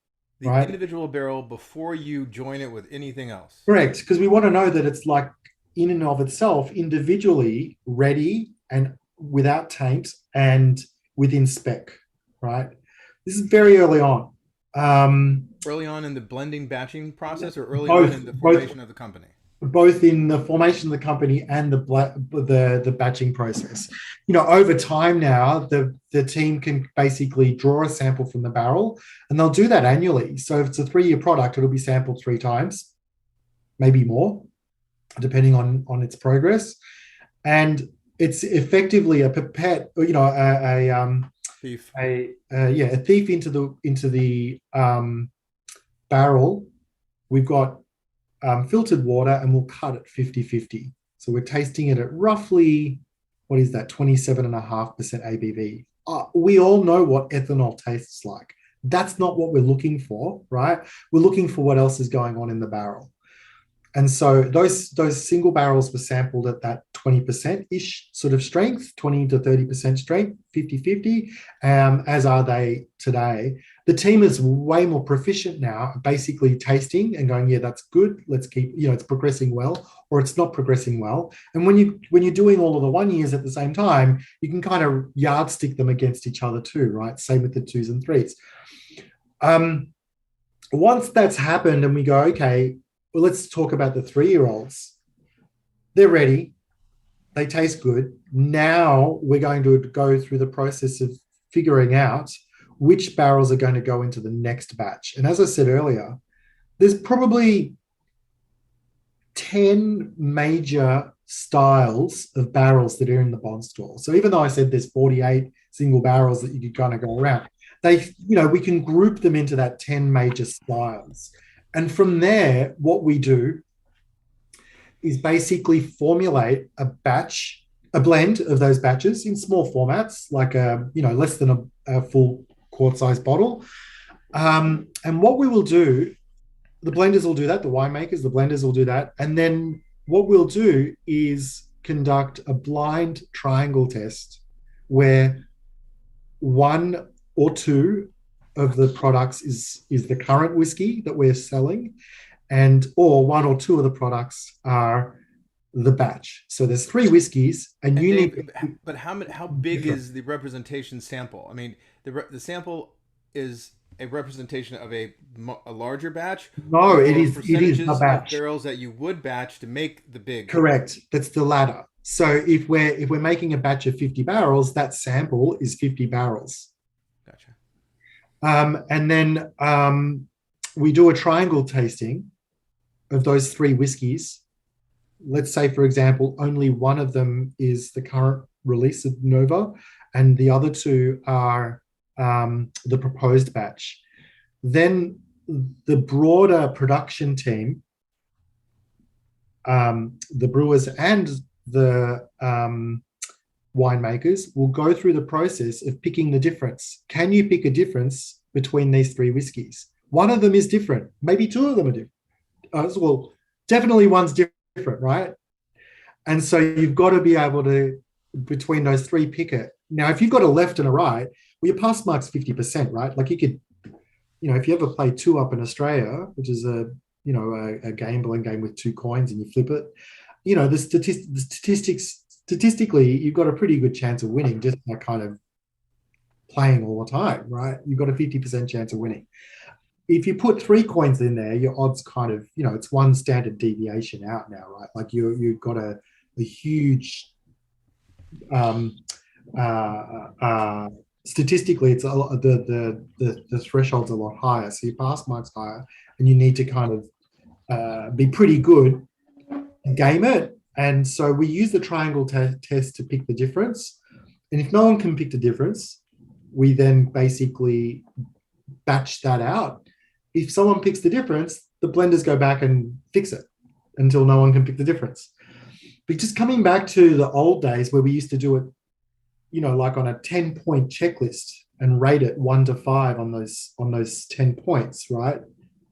The right? individual barrel before you join it with anything else. Correct, because we want to know that it's like in and of itself, individually ready and without taint and within spec, right? This is very early on. Early on in the blending batching process, or early on in the formation of the company? Both in the formation of the company and the batching process. Over time now, the team can basically draw a sample from the barrel, and they'll do that annually. So if it's a 3-year product, it'll be sampled 3 times, maybe more, depending on its progress. And it's effectively a pipette, thief. A thief into the barrel. We've got filtered water, and we'll cut it 50-50. So we're tasting it at roughly, what is that, 27.5% ABV. We all know what ethanol tastes like. That's not what we're looking for, right? We're looking for what else is going on in the barrel. And so those single barrels were sampled at that 20%-ish sort of strength, 20 to 30% strength, 50-50, as are they today. The team is way more proficient now, basically tasting and going, yeah, that's good. Let's keep, it's progressing well, or it's not progressing well. And when you're doing all of the 1 years at the same time, you can kind of yardstick them against each other too, right? Same with the 2s and 3s. Once that's happened and we go, okay, well, let's talk about the 3-year-olds. They're ready. They taste good. Now we're going to go through the process of figuring out which barrels are going to go into the next batch. And as I said earlier, there's probably 10 major styles of barrels that are in the bond store. So even though I said there's 48 single barrels that you could kind of go around, we can group them into that 10 major styles. And from there, what we do is basically formulate a blend of those batches in small formats, like less than a full quart-sized bottle. And what we will do, the blenders will do that, the winemakers, the blenders will do that. And then what we'll do is conduct a blind triangle test where 1 or 2 of the products is the current whiskey that we're selling, or 1 or 2 of the products are the batch. So there's 3 whiskeys, and you need. But how big is the representation sample? I mean, the sample is a representation of a larger batch. No, it is a batch. Of barrels that you would batch to make the big. Correct. That's the latter. So if we're making a batch of 50 barrels, that sample is 50 barrels. Gotcha. And then we do a triangle tasting of those 3 whiskeys. Let's say, for example, only one of them is the current release of Nova, and the other two are the proposed batch. Then the broader production team, the brewers and the winemakers, will go through the process of picking the difference. Can you pick a difference between these three whiskies? One of them is different. Maybe two of them are different. Well, definitely one's different, right? And so you've got to be able to, between those three, pick it. Now, if you've got a left and a right, well, your pass mark's 50%, right? Like you could, if you ever play two up in Australia, which is a gambling game with two coins and you flip it, the statistically, you've got a pretty good chance of winning just by kind of playing all the time, right? You've got a 50% chance of winning. If you put three coins in there, your odds kind of, it's one standard deviation out now, right? Like you've got a huge, statistically, it's a lot, the threshold's a lot higher. So your pass mark's higher, and you need to kind of be pretty good and game it. And so we use the triangle test to pick the difference. And if no one can pick the difference, we then basically batch that out. If someone picks the difference, the blenders go back and fix it until no one can pick the difference. But just coming back to the old days where we used to do it, like on a 10-point checklist and rate it 1 to 5 on those 10 points, right?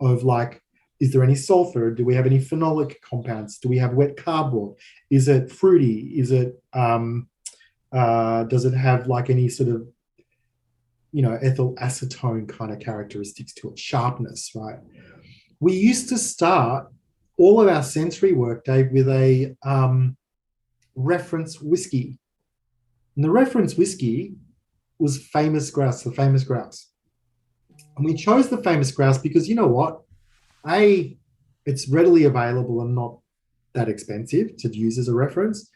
Of like, is there any sulfur? Do we have any phenolic compounds? Do we have wet cardboard? Is it fruity? Is it does it have like any sort of ethyl acetone kind of characteristics to it, sharpness, right? We used to start all of our sensory work, Dave, with a reference whiskey. And the reference whiskey was famous grouse, the famous grouse. And we chose the famous grouse because you know what? A, it's readily available and not that expensive to use as a reference.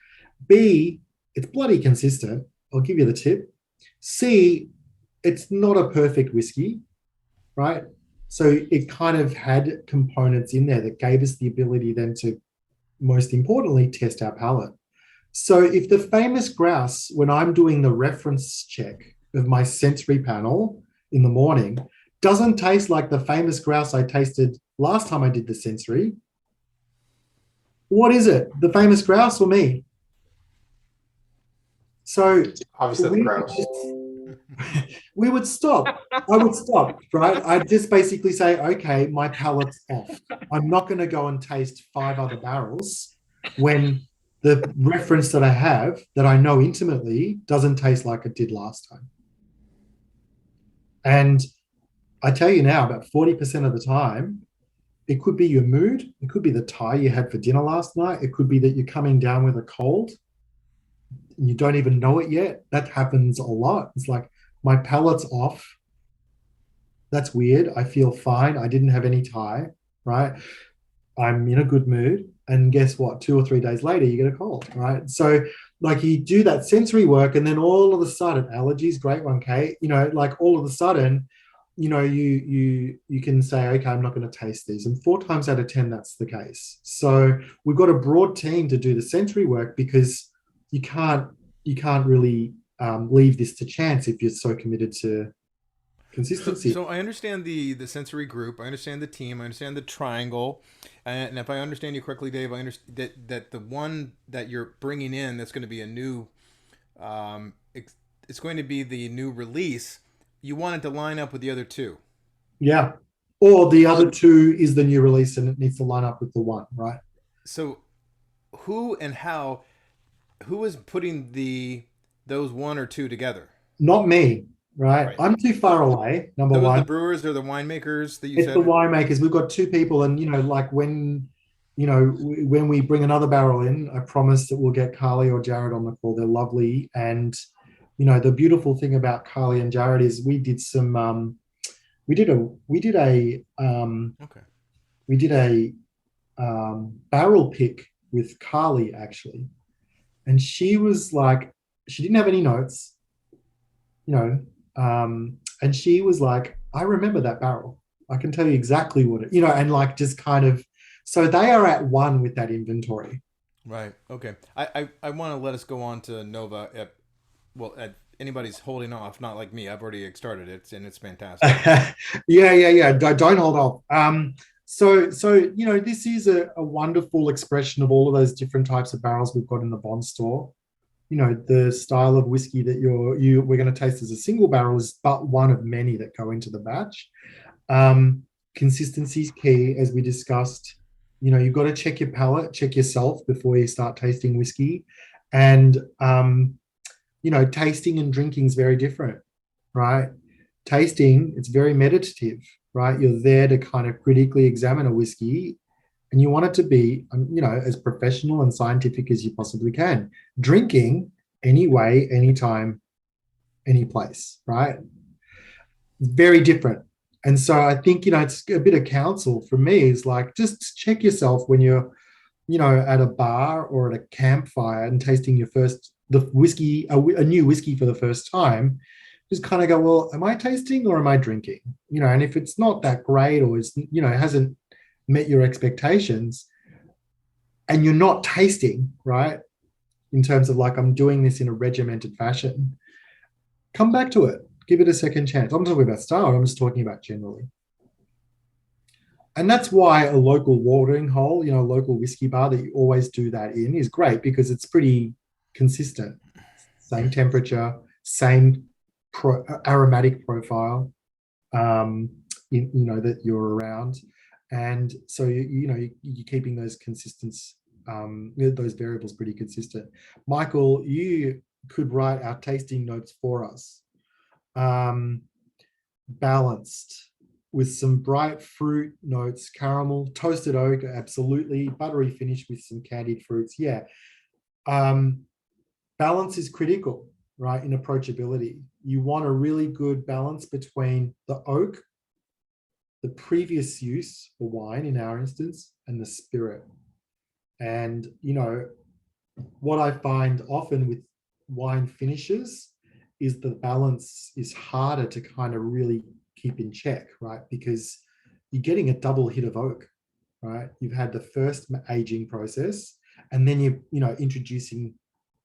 B, it's bloody consistent. I'll give you the tip. C, it's not a perfect whiskey, right? So it kind of had components in there that gave us the ability then to, most importantly, test our palate. So if the famous grouse, when I'm doing the reference check of my sensory panel in the morning, doesn't taste like the famous grouse I tasted last time I did the sensory, what is it? The famous grouse or me? So Obviously the grouse. We would stop. I would stop, right? I'd just basically say, okay, my palate's off. I'm not going to go and taste 5 other barrels when the reference that I have, that I know intimately, doesn't taste like it did last time. And I tell you now, about 40% of the time, it could be your mood. It could be the tie you had for dinner last night. It could be that you're coming down with a cold and you don't even know it yet. That happens a lot. It's like, my palate's off. That's weird. I feel fine. I didn't have any tie, right? I'm in a good mood. And guess what? 2 or 3 days later, you get a cold, right? So like you do that sensory work and then all of a sudden, allergies, great one, Kate, like all of a sudden, you can say, okay, I'm not going to taste these. And 4 times out of 10, that's the case. So we've got a broad team to do the sensory work because you can't really leave this to chance if you're so committed to consistency. So I understand the sensory group. I understand the team. I understand the triangle. And if I understand you correctly, Dave, I understand that the one that you're bringing in that's going to be a new, it's going to be the new release. You want it to line up with the other 2. Yeah. Or the other 2 is the new release and it needs to line up with the one, right? So who is putting those 1 or 2 together? Not me, right? I'm too far away, number one. The brewers or the winemakers that you it's said? It's the winemakers. We've got 2 people and, like when we bring another barrel in, I promise that we'll get Carly or Jared on the call. They're lovely. And, the beautiful thing about Carly and Jared is we did some, we did a barrel pick with Carly actually. And she was like, she didn't have any notes, and she was like, I remember that barrel. I can tell you exactly what it, and like just kind of, so they are at one with that inventory. Right. Okay. I want to let us go on to Nova. Anybody's holding off, not like me. I've already started it, and it's fantastic. Yeah. Don't hold off. So this is a wonderful expression of all of those different types of barrels we've got in the bond store. The style of whiskey that we're going to taste as a single barrel is but one of many that go into the batch. Consistency is key, as we discussed. You've got to check your palate, check yourself before you start tasting whiskey. And tasting and drinking is very different, right? Tasting, it's very meditative, right? You're there to kind of critically examine a whiskey, and you want it to be, as professional and scientific as you possibly can. Drinking, any way, anytime, any place, right? Very different. And so I think, it's a bit of counsel for me is like, just check yourself when you're, at a bar or at a campfire and tasting the whiskey, a new whiskey for the first time. Just kind of go, well, am I tasting or am I drinking? And if it's not that great, or it's, hasn't met your expectations, and you're not tasting, right, in terms of like, I'm doing this in a regimented fashion, come back to it. Give it a second chance. I'm talking about Starward. I'm just talking about generally. And that's why a local watering hole, a local whiskey bar that you always do that in is great, because it's pretty consistent. Same temperature, same aromatic profile, that you're around. And so, you're keeping those those variables pretty consistent. Michael, you could write our tasting notes for us. Balanced with some bright fruit notes, caramel, toasted oak, absolutely, buttery finish with some candied fruits. Yeah. Balance is critical, right, in approachability. You want a really good balance between the oak, the previous use for wine in our instance, and the spirit. And, what I find often with wine finishes is the balance is harder to kind of really keep in check, right? Because you're getting a double hit of oak, right? You've had the first aging process, and then you're, introducing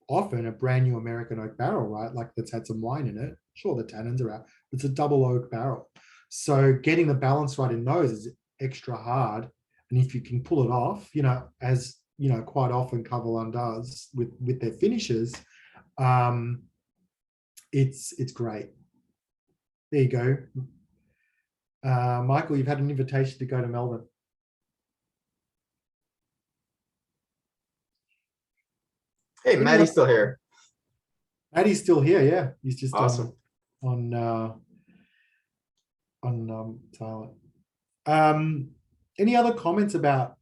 often a brand new American oak barrel, right? Like that's had some wine in it. Sure, the tannins are out. It's a double oak barrel. So getting the balance right in those is extra hard. And if you can pull it off, as quite often Kavalan does with their finishes, it's great. There you go. Michael, you've had an invitation to go to Melbourne. Hey, Maddie's still here. Maddie's still here, yeah. He's just awesome on silent. Any other comments about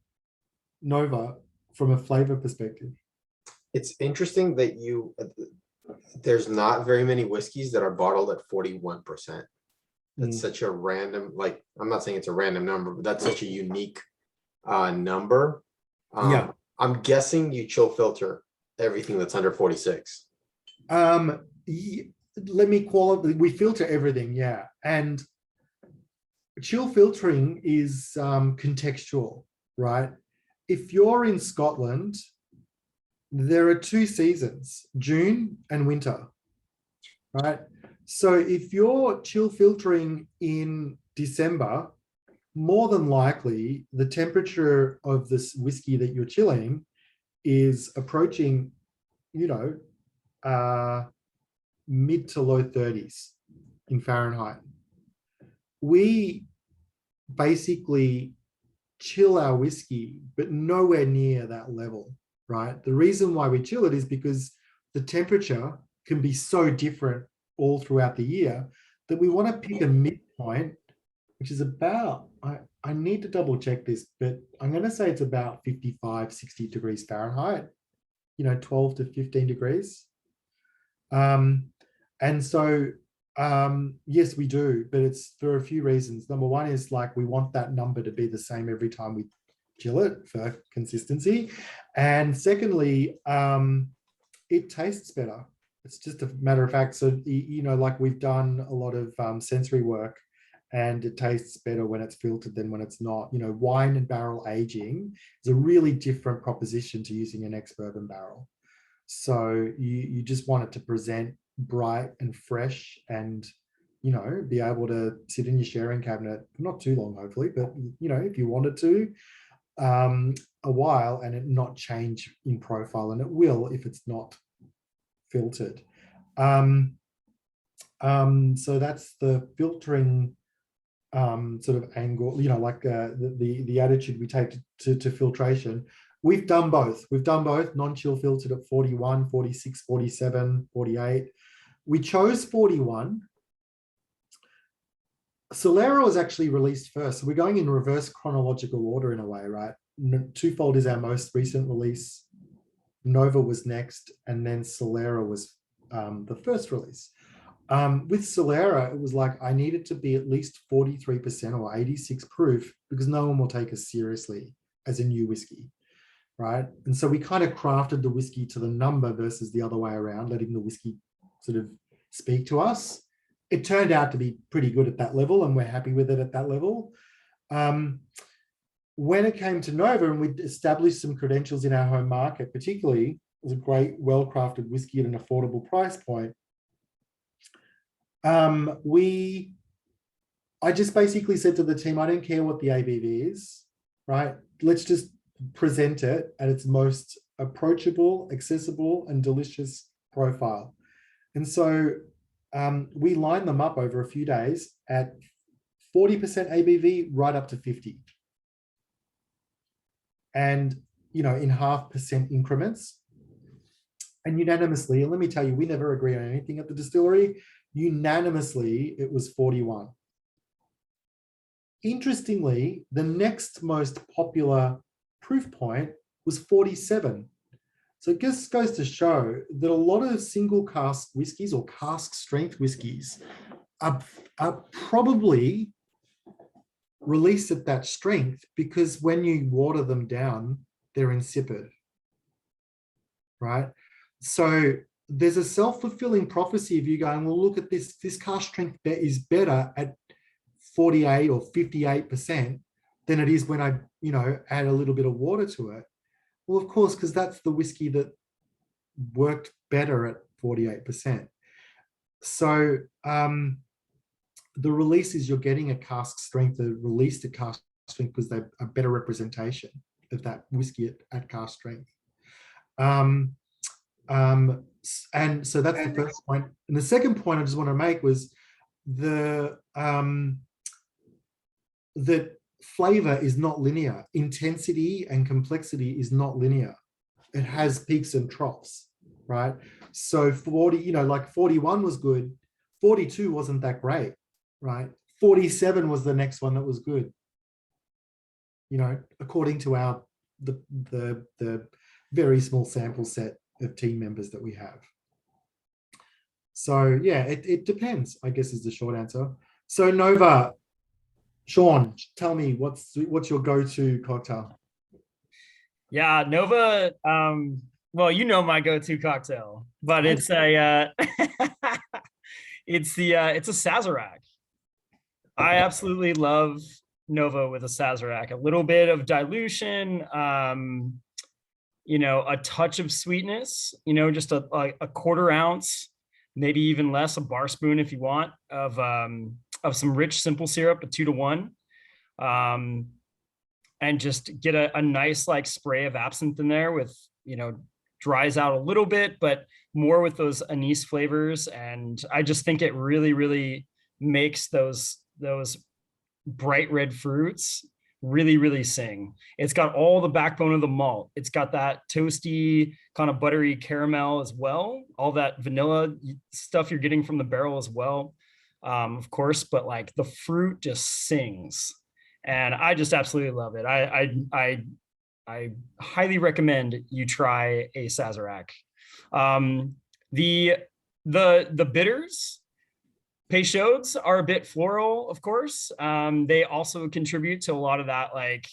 Nova from a flavor perspective? It's interesting that there's not very many whiskeys that are bottled at 41%. That's such a random, like, I'm not saying it's a random number, but that's such a unique number. Yeah. I'm guessing you chill filter everything that's under 46. Let me qualify. We filter everything, yeah. And chill filtering is contextual, right? If you're in Scotland, there are 2 seasons, June and winter, right? So if you're chill filtering in December, more than likely the temperature of this whiskey that you're chilling is approaching, mid to low 30s in Fahrenheit. We basically chill our whiskey, but nowhere near that level, right? The reason why we chill it is because the temperature can be so different all throughout the year that we want to pick a midpoint, which is about, I need to double check this, but I'm going to say it's about 55, 60 degrees Fahrenheit, 12 to 15 degrees. And so, yes, we do, but it's for a few reasons. Number one is like, we want that number to be the same every time we chill it for consistency. And secondly, it tastes better. It's just a matter of fact. So, like we've done a lot of sensory work, and it tastes better when it's filtered than when it's not. You know, wine and barrel aging is a really different proposition to using an ex-bourbon barrel. So you just want it to present bright and fresh, and, you know, be able to sit in your sharing cabinet for not too long, hopefully, but, you know, if you wanted to, a while, and it not change in profile, and it will if it's not filtered. So that's the filtering sort of angle, you know, like the attitude we take to filtration. We've done both. We've done both non-chill filtered at 41, 46, 47, 48. We chose 41. Solera was actually released first. So we're going in reverse chronological order in a way, right? Twofold is our most recent release. Nova was next, and then Solera was the first release. With Solera, it was like I needed to be at least 43% or 86 proof, because no one will take us seriously as a new whiskey, right? And so we kind of crafted the whiskey to the number versus the other way around, letting the whiskey sort of speak to us. It turned out to be pretty good at that level, and we're happy with it at that level. When it came to Nova, and we established some credentials in our home market, particularly, it was a great, well-crafted whiskey at an affordable price point. I just basically said to the team, I don't care what the ABV is, right? Let's just present it at its most approachable, accessible, and delicious profile. And so we lined them up over a few days at 40% ABV right up to 50. And, you know, in 0.5% increments. And unanimously, and let me tell you, we never agree on anything at the distillery. Unanimously, it was 41. Interestingly, the next most popular proof point was 47. So it just goes to show that a lot of single cask whiskies or cask strength whiskies are probably released at that strength because when you water them down, they're insipid, right? So there's a self-fulfilling prophecy of you going, well, look at this cask strength is better at 48 or 58% than it is when I, you know, add a little bit of water to it. Well, of course, because that's the whiskey that worked better at 48%. So the releases, you're getting a cask strength, the released at cask strength because they're a better representation of that whiskey at cask strength. And so that's the first point. And the second point I just want to make was that flavor is not linear. Intensity and complexity is not linear. It has peaks and troughs, right? So 40, you know, like 41 was good. 42 wasn't that great, right? 47 was the next one that was good, you know, according to the very small sample set of team members that we have. So yeah, it depends, I guess, is the short answer. So Nova, Sean, tell me what's your go-to cocktail? Yeah, Nova. Well, you know my go-to cocktail, but it's a it's a Sazerac. I absolutely love Nova with a Sazerac. A little bit of dilution, you know, a touch of sweetness, you know, just a 1/4 ounce, maybe even less, a bar spoon if you want, of some rich simple syrup, a 2-to-1, and just get a nice like spray of absinthe in there with, you know, dries out a little bit, but more with those anise flavors. And I just think it really, really makes those bright red fruits really, really sing. It's got all the backbone of the malt. It's got that toasty kind of buttery caramel as well. All that vanilla stuff you're getting from the barrel as well, of course, but like the fruit just sings. And I just absolutely love it. I highly recommend you try a Sazerac. The bitters, Peychaud's are a bit floral, of course. They also contribute to a lot of that, like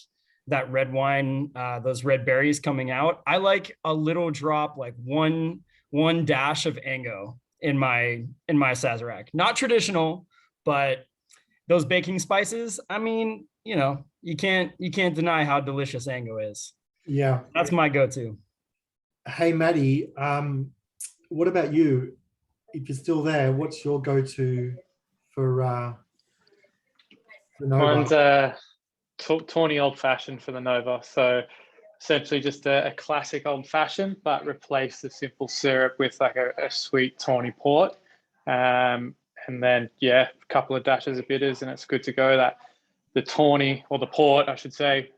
that red wine, those red berries coming out. I like a little drop, like one dash of Ango in my Sazerac. Not traditional, but those baking spices, I mean, you know, you can't deny how delicious Ango is. Yeah. That's my go-to. Hey, Maddie, what about you? If you're still there, what's your go-to for Mine's Nova? tawny old fashioned for the Nova. So essentially just a classic old fashioned, but replace the simple syrup with like a sweet tawny port. And then, yeah, a couple of dashes of bitters and it's good to go. That the tawny, or the port, I should say,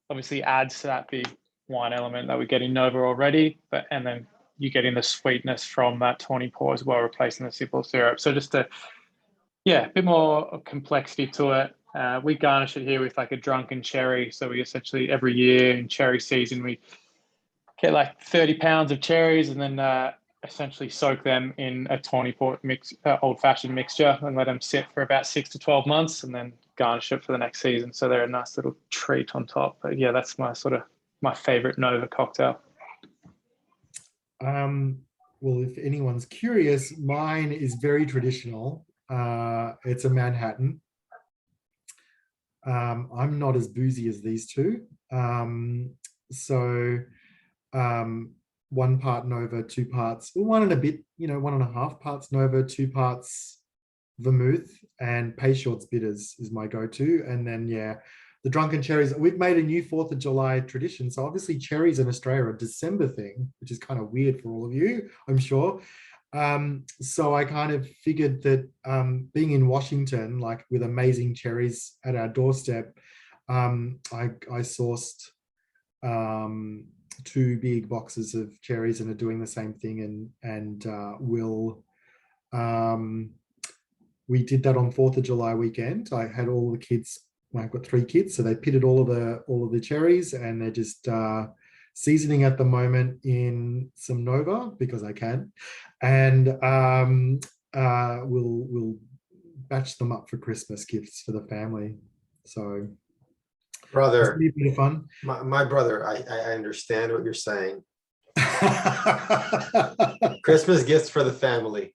obviously adds to that big wine element that we get in Nova already, and then you're getting the sweetness from that tawny port as well, replacing the simple syrup. So just a bit more complexity to it. We garnish it here with like a drunken cherry. So we essentially every year in cherry season we get like 30 pounds of cherries and then essentially soak them in a tawny port mix, old fashioned mixture, and let them sit for about 6 to 12 months, and then garnish it for the next season. So they're a nice little treat on top. But yeah, that's my favorite Nova cocktail. Well, if anyone's curious, mine is very traditional. It's a Manhattan. I'm not as boozy as these two. So 1 part Nova, 2 parts, well, 1 and a bit, 1.5 parts Nova, 2 parts vermouth, and Peychaud's bitters is my go-to. And then, yeah, the drunken cherries. We've made a new 4th of July tradition. So obviously cherries in Australia are a December thing, which is kind of weird for all of you, I'm sure. So I kind of figured that being in Washington, like with amazing cherries at our doorstep, I sourced 2 big boxes of cherries and are doing the same thing. And we did that on 4th of July weekend. I had all the kids. I've got 3 kids, so they pitted all of the cherries, and they're just seasoning at the moment in some Nova because I can, and we'll batch them up for Christmas gifts for the family. So, Brother, it's a bit of fun. my brother, I understand what you're saying. Christmas gifts for the family.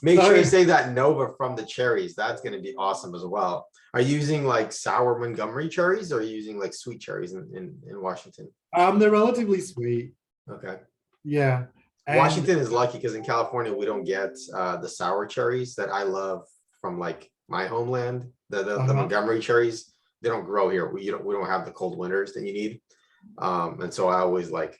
Make sure you say that Nova from the cherries. That's going to be awesome as well. Are you using like sour Montgomery cherries, or are you using like sweet cherries in Washington? They're relatively sweet. Okay. Yeah. And Washington is lucky because in California we don't get the sour cherries that I love from like my homeland. The Montgomery cherries, they don't grow here. We don't have the cold winters that you need. And so I always like,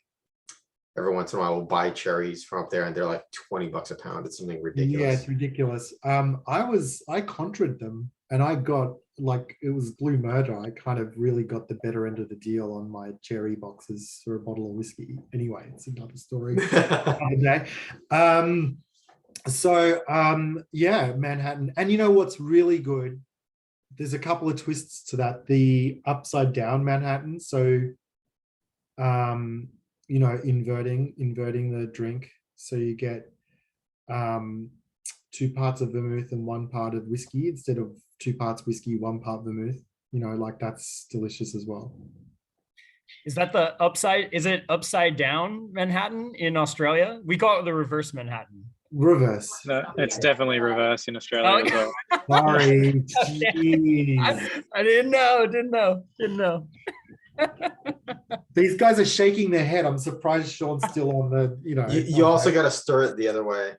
every once in a while we'll buy cherries from up there, and they're like $20 a pound. It's something ridiculous. Yeah, it's ridiculous. I contraed them, and I got, like, it was blue murder. I kind of really got the better end of the deal on my cherry boxes for a bottle of whiskey. Anyway, it's another story. Another day. Yeah, Manhattan. And you know what's really good? There's a couple of twists to that. The upside down Manhattan. So, inverting the drink. So you get 2 parts of vermouth and 1 part of whiskey instead of 2 parts whiskey, 1 part vermouth. Like that's delicious as well. Is that is it upside down Manhattan in Australia? We call it the reverse Manhattan. Reverse. No, it's definitely reverse in Australia as well. Sorry. I didn't know. These guys are shaking their head. I'm surprised Sean's still on the, You also got to stir it the other way.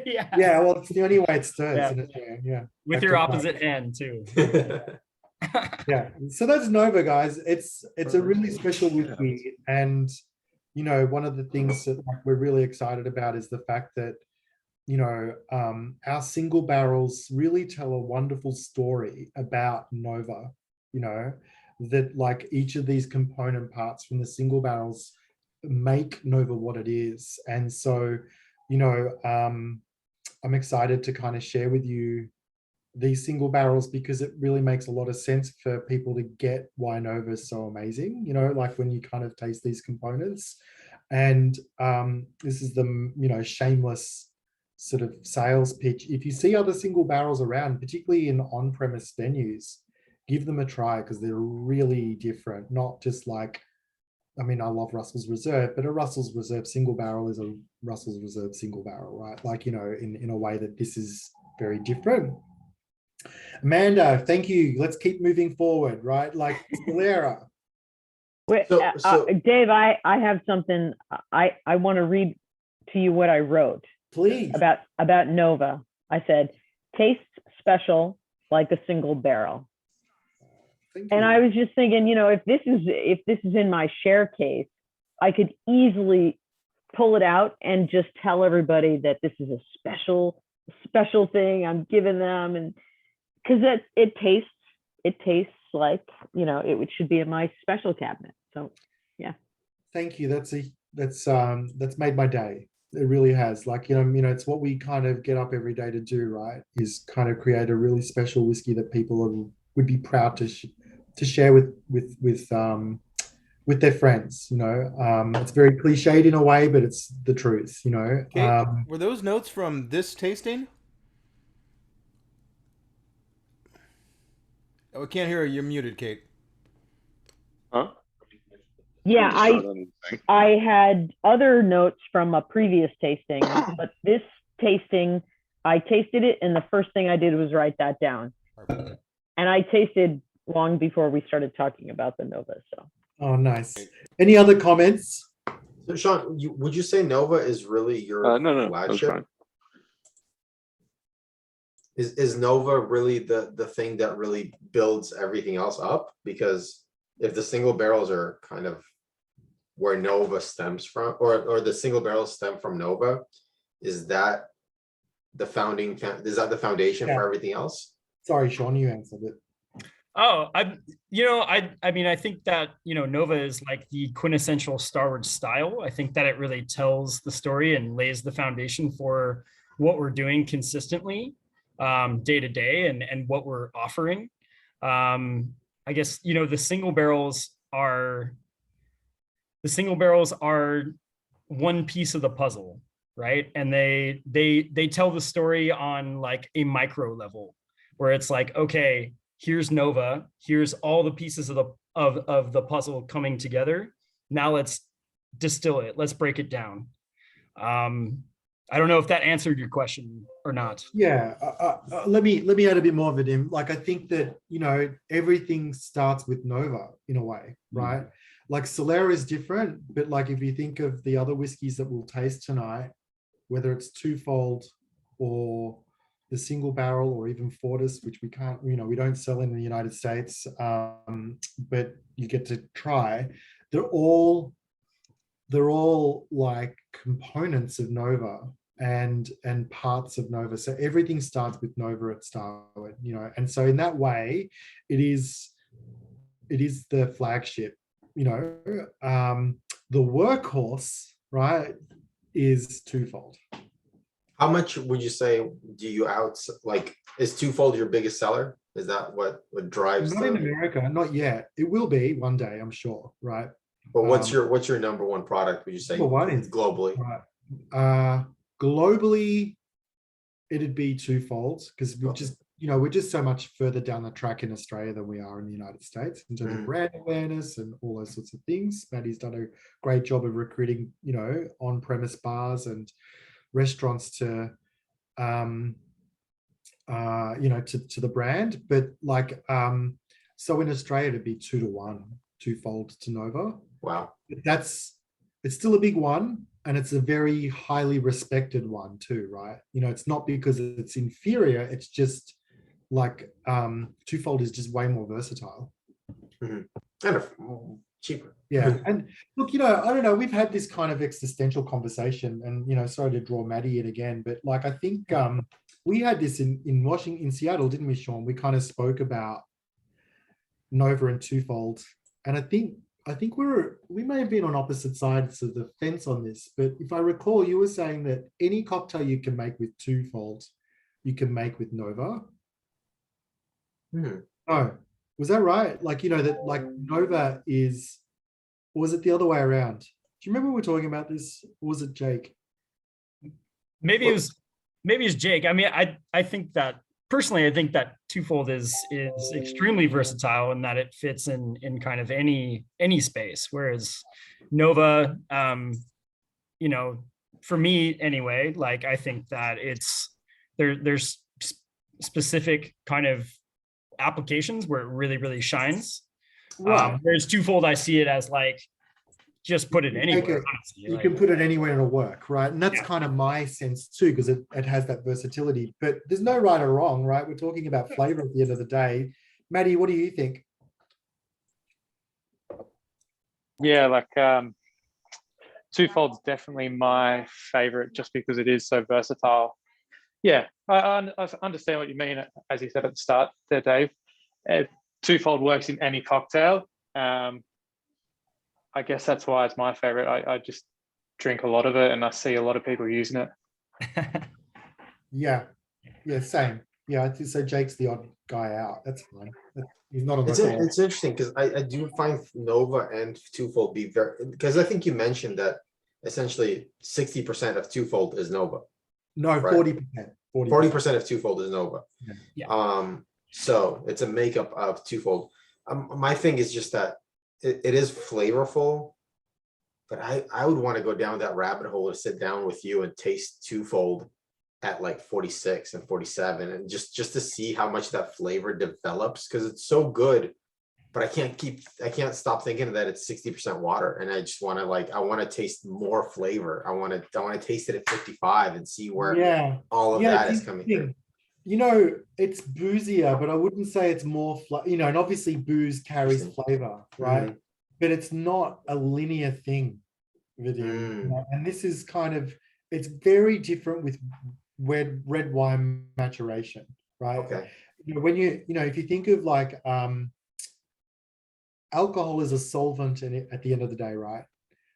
Yeah, well, it's the only way it stirs, isn't it? Yeah. With your opposite hand too. Yeah, so that's Nova, guys. It's a really special whiskey, and one of the things that we're really excited about is the fact that our single barrels really tell a wonderful story about Nova. That like each of these component parts from the single barrels make Nova what it is. And so, I'm excited to kind of share with you these single barrels because it really makes a lot of sense for people to get why Nova is so amazing, like when you kind of taste these components. And this is the, shameless sort of sales pitch. If you see other single barrels around, particularly in on-premise venues, give them a try because they're really different. Not just like, I love Russell's Reserve, but a Russell's Reserve single barrel is a Russell's Reserve single barrel, right? Like, in a way that this is very different. Amanda, thank you. Let's keep moving forward, right? Like Valera, Wait, Dave, I have something. I want to read to you what I wrote please. about Nova. I said, tastes special like a single barrel. Thank And you. I was just thinking, if this is in my share case, I could easily pull it out and just tell everybody that this is a special thing I'm giving them, and because it tastes like it should be in my special cabinet. So yeah. Thank you. That's made my day. It really has. Like, it's what we kind of get up every day to do, right? Is kind of create a really special whiskey that people would be proud to share with their friends. It's very cliched in a way, but it's the truth. Kate, were those notes from this tasting? Oh, I can't hear you. You're muted, Kate. Huh? Yeah, I had other notes from a previous tasting, but this tasting, I tasted it, and the first thing I did was write that down. Perfect. And I tasted long before we started talking about the Nova. So. Oh, nice. Any other comments? So Sean, would you say Nova is really your no, that's flagship? fine. Is Nova really the thing that really builds everything else up? Because if the single barrels are kind of where Nova stems from, or the single barrels stem from Nova, is that the foundation for everything else? Sorry, Sean, you answered it. Oh, I mean, I think that, Nova is like the quintessential Starward style. I think that it really tells the story and lays the foundation for what we're doing consistently, day to day, and what we're offering. I guess, the single barrels are one piece of the puzzle, right? And they tell the story on like a micro level, where it's like, okay, here's Nova, here's all the pieces of the puzzle coming together. Now let's distill it. Let's break it down. I don't know if that answered your question or not. Yeah, let me add a bit more of it in. Like, I think that everything starts with Nova in a way, right? Like Solera is different, but like if you think of the other whiskeys that we'll taste tonight, whether it's twofold or the single barrel or even Fortis, which we can't, we don't sell in the United States, but you get to try. They're all like components of Nova and parts of Nova. So everything starts with Nova at Starward, and so in that way, it is the flagship. The workhorse, right, is twofold. How much would you say do you is twofold your biggest seller? Is that what drives? Not in America, not yet. It will be one day, I'm sure, right? But what's your number one product, would you say, globally? Right. Globally, it'd be twofold, because we're just so much further down the track in Australia than we are in the United States in terms of brand awareness and all those sorts of things. Maddie's done a great job of recruiting, on-premise bars and restaurants to to the brand. But like, so in Australia, it'd be 2-to-1, twofold to Nova. Wow. It's still a big one, and it's a very highly respected one too, right? It's not because it's inferior, it's just like twofold is just way more versatile. And cheaper. Yeah. And look, I don't know, we've had this kind of existential conversation, and sorry to draw Maddie in again, but like, I think we had this in Washington, in Seattle, didn't we, Sean? We kind of spoke about Nova and twofold, and I think we may have been on opposite sides of the fence on this, but if I recall, you were saying that any cocktail you can make with twofold, you can make with Nova. Oh, was that right? Like, that like Nova is, or was it the other way around? Do you remember we were talking about this? Or was it Jake? Maybe it was Jake. I mean, I think that personally, I think that twofold is extremely versatile, in that it fits in kind of any space. Whereas Nova, for me anyway, like, I think that there's specific kind of applications where it really, really shines. Right. Whereas twofold, I see it as like, just put it You anywhere. take it- Honestly. You Like, can put it anywhere and it'll work, right? And that's Yeah. kind of my sense too, because it has that versatility. But there's no right or wrong, right? We're talking about flavor at the end of the day. Maddie, what do you think? Yeah, like twofold's definitely my favorite just because it is so versatile. Yeah, I understand what you mean, as you said at the start there, Dave. Twofold works in any cocktail. I guess that's why it's my favorite. I just drink a lot of it and I see a lot of people using it. Yeah, same. Yeah, I think so. Jake's the odd guy out. That's fine. He's not on the It's call. it's interesting because I do find Nova and twofold be very, because I think you mentioned that essentially 60% of twofold is Nova. No, Right. 40%. 40% of twofold is Nova. Yeah. So it's a makeup of twofold. My thing is just that it is flavorful, but I would want to go down that rabbit hole to sit down with you and taste twofold at like 46 and 47 and just to see how much that flavor develops, because it's so good, but I can't stop thinking that it's 60% water, and I just want to I want to taste more flavor. I want to taste it at 55 and see where all of that it's is coming through. interesting. It's boozier, but I wouldn't say it's more, and obviously booze carries Interesting. flavor, right? Mhm. But it's not a linear thing with you. Mm. And this is it's very different with red wine maturation, right? Okay. When if you think of alcohol is a solvent at the end of the day, right?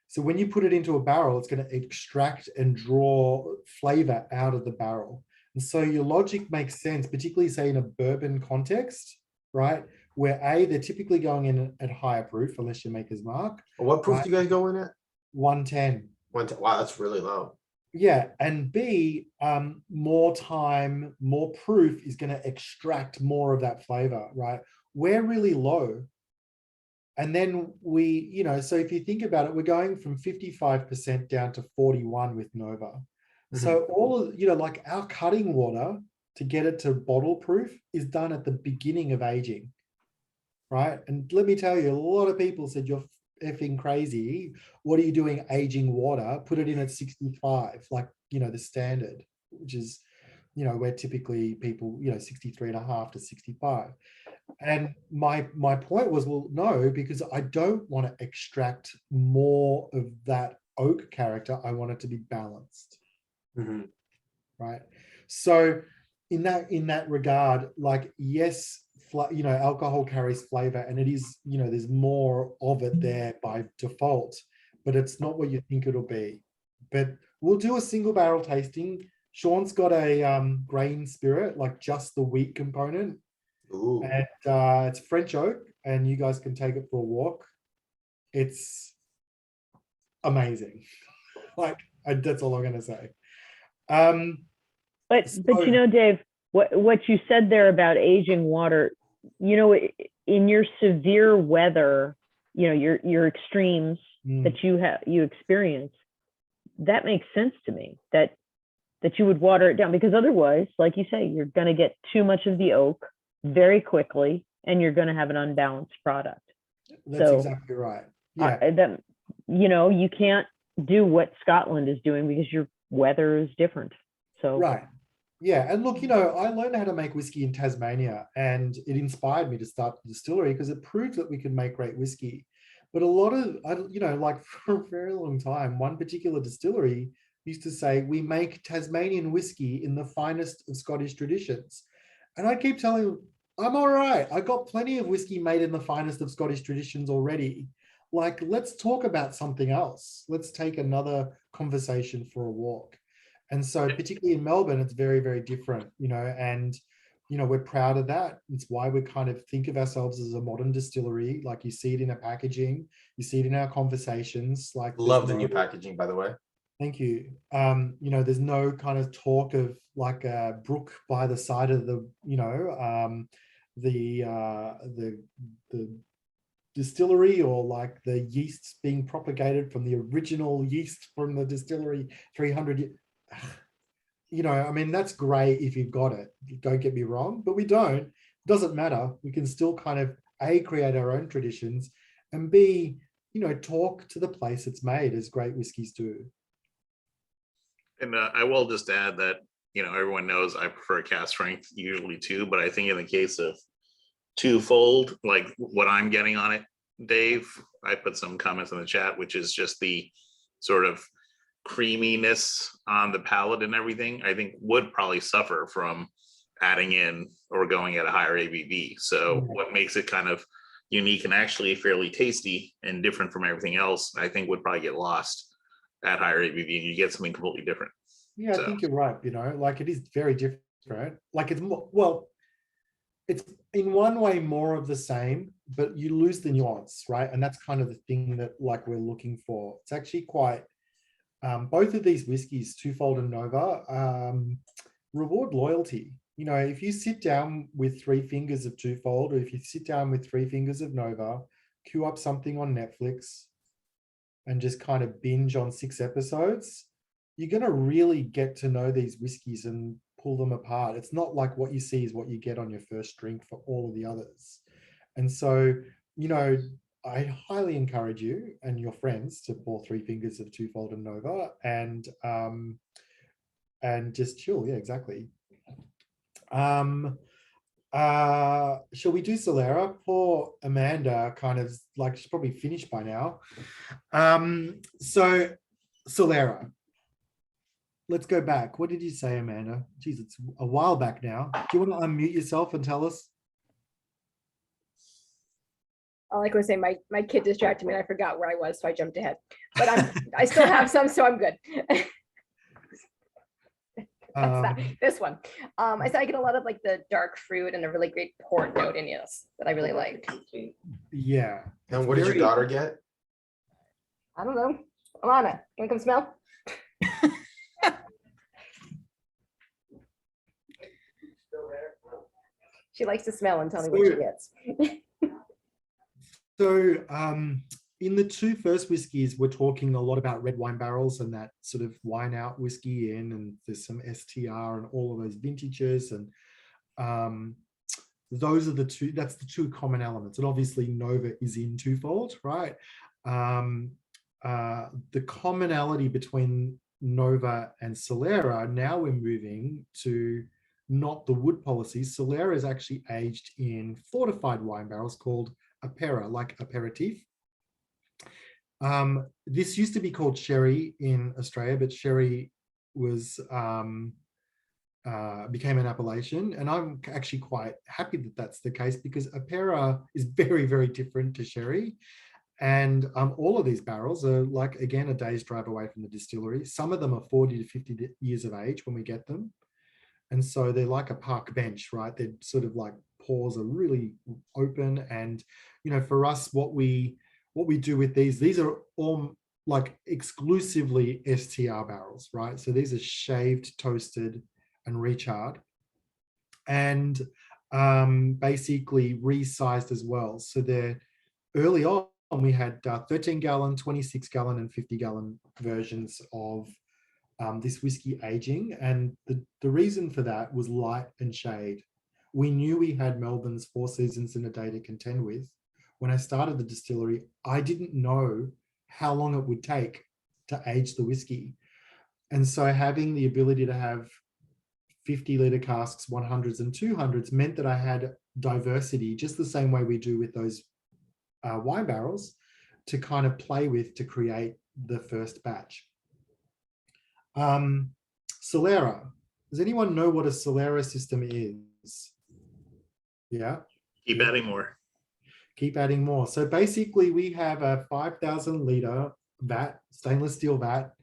So when you put it into a barrel, it's going to extract and draw flavor out of the barrel. And so your logic makes sense, particularly say in a bourbon context, right? Where they're typically going in at higher proof, unless you make his mark. What proof Right. do you guys go in at? 110. Wow, that's really low. Yeah, and B, more time, more proof is going to extract more of that flavor, right? We're really low. And then so if you think about it, we're going from 55% down to 41 with Nova. So all of, like our cutting water to get it to bottle proof is done at the beginning of aging, right? And let me tell you, a lot of people said, you're effing crazy. What are you doing aging water? Put it in at 65, the standard, which is, where typically people, 63.5 to 65. And my point was, well, no, because I don't want to extract more of that oak character. I want it to be balanced. Right. So in that regard, yes, alcohol carries flavor, and it is, there's more of it there by default, but it's not what you think it'll be. But we'll do a single barrel tasting. Sean's got a grain spirit, just the wheat component. Ooh. And it's French oak, and you guys can take it for a walk. It's amazing. That's all I'm going to say. But Dave, what you said there about aging water, in your severe weather, your extremes that you experience, that makes sense to me that you would water it down, because otherwise, like you say, you're going to get too much of the oak very quickly, and you're going to have an unbalanced product. That's exactly right. Yeah. You can't do what Scotland is doing because your weather is different. So right. Yeah. And look, I learned how to make whiskey in Tasmania, and it inspired me to start the distillery because it proved that we could make great whiskey. But a lot of, for a very long time, one particular distillery used to say, we make Tasmanian whiskey in the finest of Scottish traditions. And I keep telling them, I'm all right. I got plenty of whiskey made in the finest of Scottish traditions already. Let's talk about something else. Let's take another conversation for a walk. And so particularly in Melbourne, it's very, very different, and, we're proud of that. It's why we kind of think of ourselves as a modern distillery. You see it in our packaging, you see it in our conversations. Love the new packaging, by the way. Thank you. There's no kind of talk of a brook by the side of the distillery, or the yeasts being propagated from the original yeast from the distillery 300 years. I mean, that's great if you've got it. Don't get me wrong, but we don't. Doesn't matter. We can still kind of A, create our own traditions, and B, talk to the place it's made, as great whiskeys do. And I will just add that, everyone knows I prefer cast strength usually too, but I think in the case of twofold, like what I'm getting on it, Dave, I put some comments in the chat, which is just the sort of creaminess on the palate and everything. I think would probably suffer from adding in or going at a higher ABV. So what makes it kind of unique and actually fairly tasty and different from everything else, I think would probably get lost at higher ABV and you get something completely different. Yeah, I think you're right. Like it is very different. Like it's more, well, it's in one way more of the same, but you lose the nuance, right? And that's kind of the thing that like we're looking for. It's actually quite, both of these whiskeys, Twofold and Nova, reward loyalty. If you sit down with 3 fingers of Twofold, or if you sit down with 3 fingers of Nova, queue up something on Netflix and just kind of binge on 6 episodes, you're going to really get to know these whiskeys and pull them apart. It's not like what you see is what you get on your first drink for all of the others. And so, I highly encourage you and your friends to pour 3 fingers of Twofold and Nova and just chill. Yeah, exactly. Shall we do Solera? Poor Amanda, kind of like she's probably finished by now. So Solera. Let's go back. What did you say, Amanda? Geez, it's a while back now. Do you want to unmute yourself and tell us? All I can say, my kid distracted me and I forgot where I was, so I jumped ahead. But I still have some, so I'm good. This one. I said I get a lot of like the dark fruit and a really great port note in this that I really like. Yeah. And what did your daughter get? I don't know. Alana, you wanna come smell? She likes to smell and tell me what she gets. So in the 2 first whiskeys, we're talking a lot about red wine barrels and that sort of wine out whiskey in, and there's some STR and all of those vintages. And those are the 2, that's the 2 common elements. And obviously Nova is in Twofold, right? The commonality between Nova and Solera, now we're moving to not the wood policies. Solera is actually aged in fortified wine barrels called Apera, like aperitif. This used to be called sherry in Australia, but sherry was became an appellation, and I'm actually quite happy that that's the case because Apera is very, very different to sherry. And all of these barrels are like, again, a day's drive away from the distillery. Some of them are 40 to 50 years of age when we get them. And so they're like a park bench, right? They're sort of like pores are really open. And, for us, what we do with these are all like exclusively STR barrels, right? So these are shaved, toasted, and recharred. And basically resized as well. So they're early on, we had 13 gallon, 26 gallon, and 50 gallon versions of this whiskey aging. And the reason for that was light and shade. We knew we had Melbourne's 4 seasons in a day to contend with. When I started the distillery, I didn't know how long it would take to age the whiskey. And so having the ability to have 50-litre casks, 100s and 200s meant that I had diversity, just the same way we do with those wine barrels, to kind of play with to create the first batch. Solera. Does anyone know what a Solera system is? Yeah. Keep adding more. Keep adding more. So basically we have a 5,000 litre vat, stainless steel vat.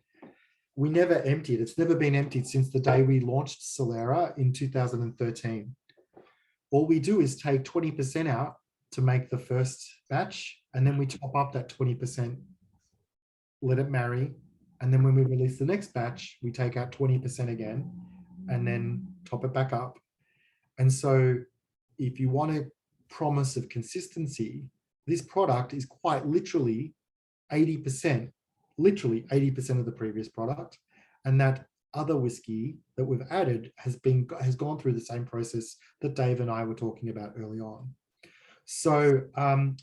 We never emptied. It's never been emptied since the day we launched Solera in 2013. All we do is take 20% out to make the first batch, and then we top up that 20%, let it marry, and then when we release the next batch, we take out 20% again, and then top it back up. And so if you want a promise of consistency, this product is quite literally 80%, of the previous product. And that other whiskey that we've added has gone through the same process that Dave and I were talking about early on. So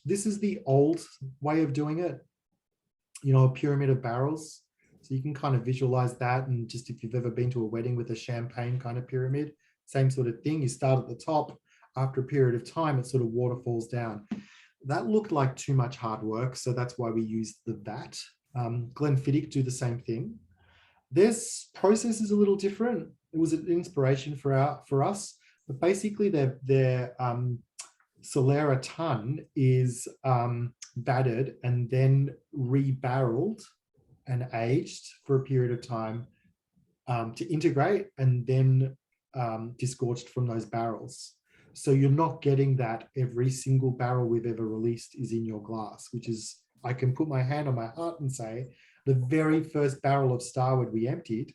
this is the old way of doing it, you know, a pyramid of barrels. So you can kind of visualize that. And just if you've ever been to a wedding with a champagne kind of pyramid, same sort of thing. You start at the top. After a period of time, it sort of waterfalls down. That looked like too much hard work. So that's why we used the vat. Glenfiddich do the same thing. This process is a little different. It was an inspiration for us, but basically their Solera ton is battered and then rebarreled and aged for a period of time to integrate, and then disgorged from those barrels. So you're not getting that every single barrel we've ever released is in your glass, which is, I can put my hand on my heart and say, the very first barrel of Starward we emptied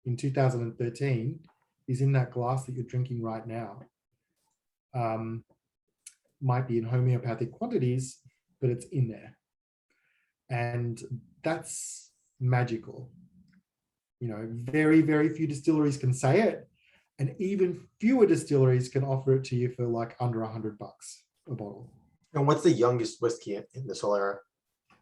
in 2013 is in that glass that you're drinking right now. Might be in homeopathic quantities, but it's in there. And that's magical. You know, very, very few distilleries can say it. And even fewer distilleries can offer it to you for like under $100 a bottle. And what's the youngest whiskey in the Solera?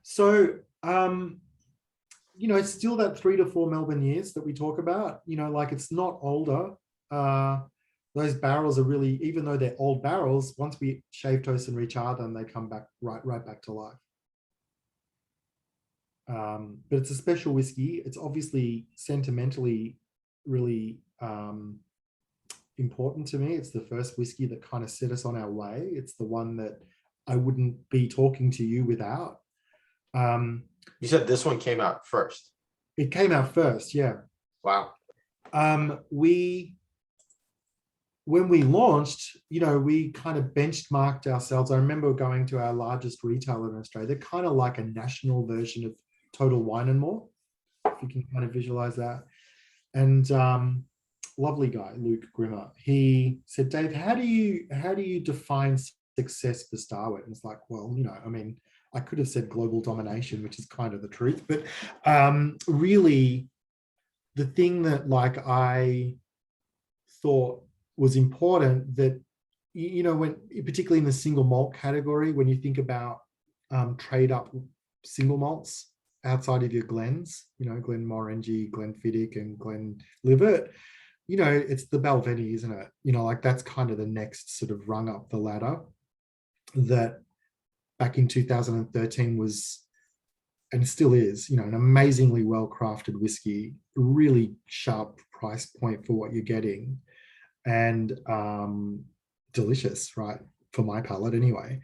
So, you know, it's still that 3 to 4 Melbourne years that we talk about. You know, like it's not older. Those barrels are really, even though they're old barrels, once we shave toast and rechar them, they come back right back to life. But it's a special whiskey. It's obviously sentimentally really important to me. It's the first whiskey that kind of set us on our way. It's the one that I wouldn't be talking to you without. You said this one came out first. It came out first, yeah. Wow. When we launched, you know, we kind of benchmarked ourselves. I remember going to our largest retailer in Australia. They're kind of like a national version of Total Wine and More, if you can kind of visualize that. And lovely guy, Luke Grimmer, he said, Dave, how do you define success for Starward? And it's like, well, you know, I mean, I could have said global domination, which is kind of the truth, but really the thing that like I thought was important, that, you know, when particularly in the single malt category, when you think about trade up single malts outside of your Glens, you know, Glenmorangie, Glenfiddich and Glenlivet, you know, it's the Balvenie, isn't it? You know, like that's kind of the next sort of rung up the ladder that back in 2013 was, and still is, you know, an amazingly well-crafted whiskey, really sharp price point for what you're getting, and delicious, right? For my palate anyway.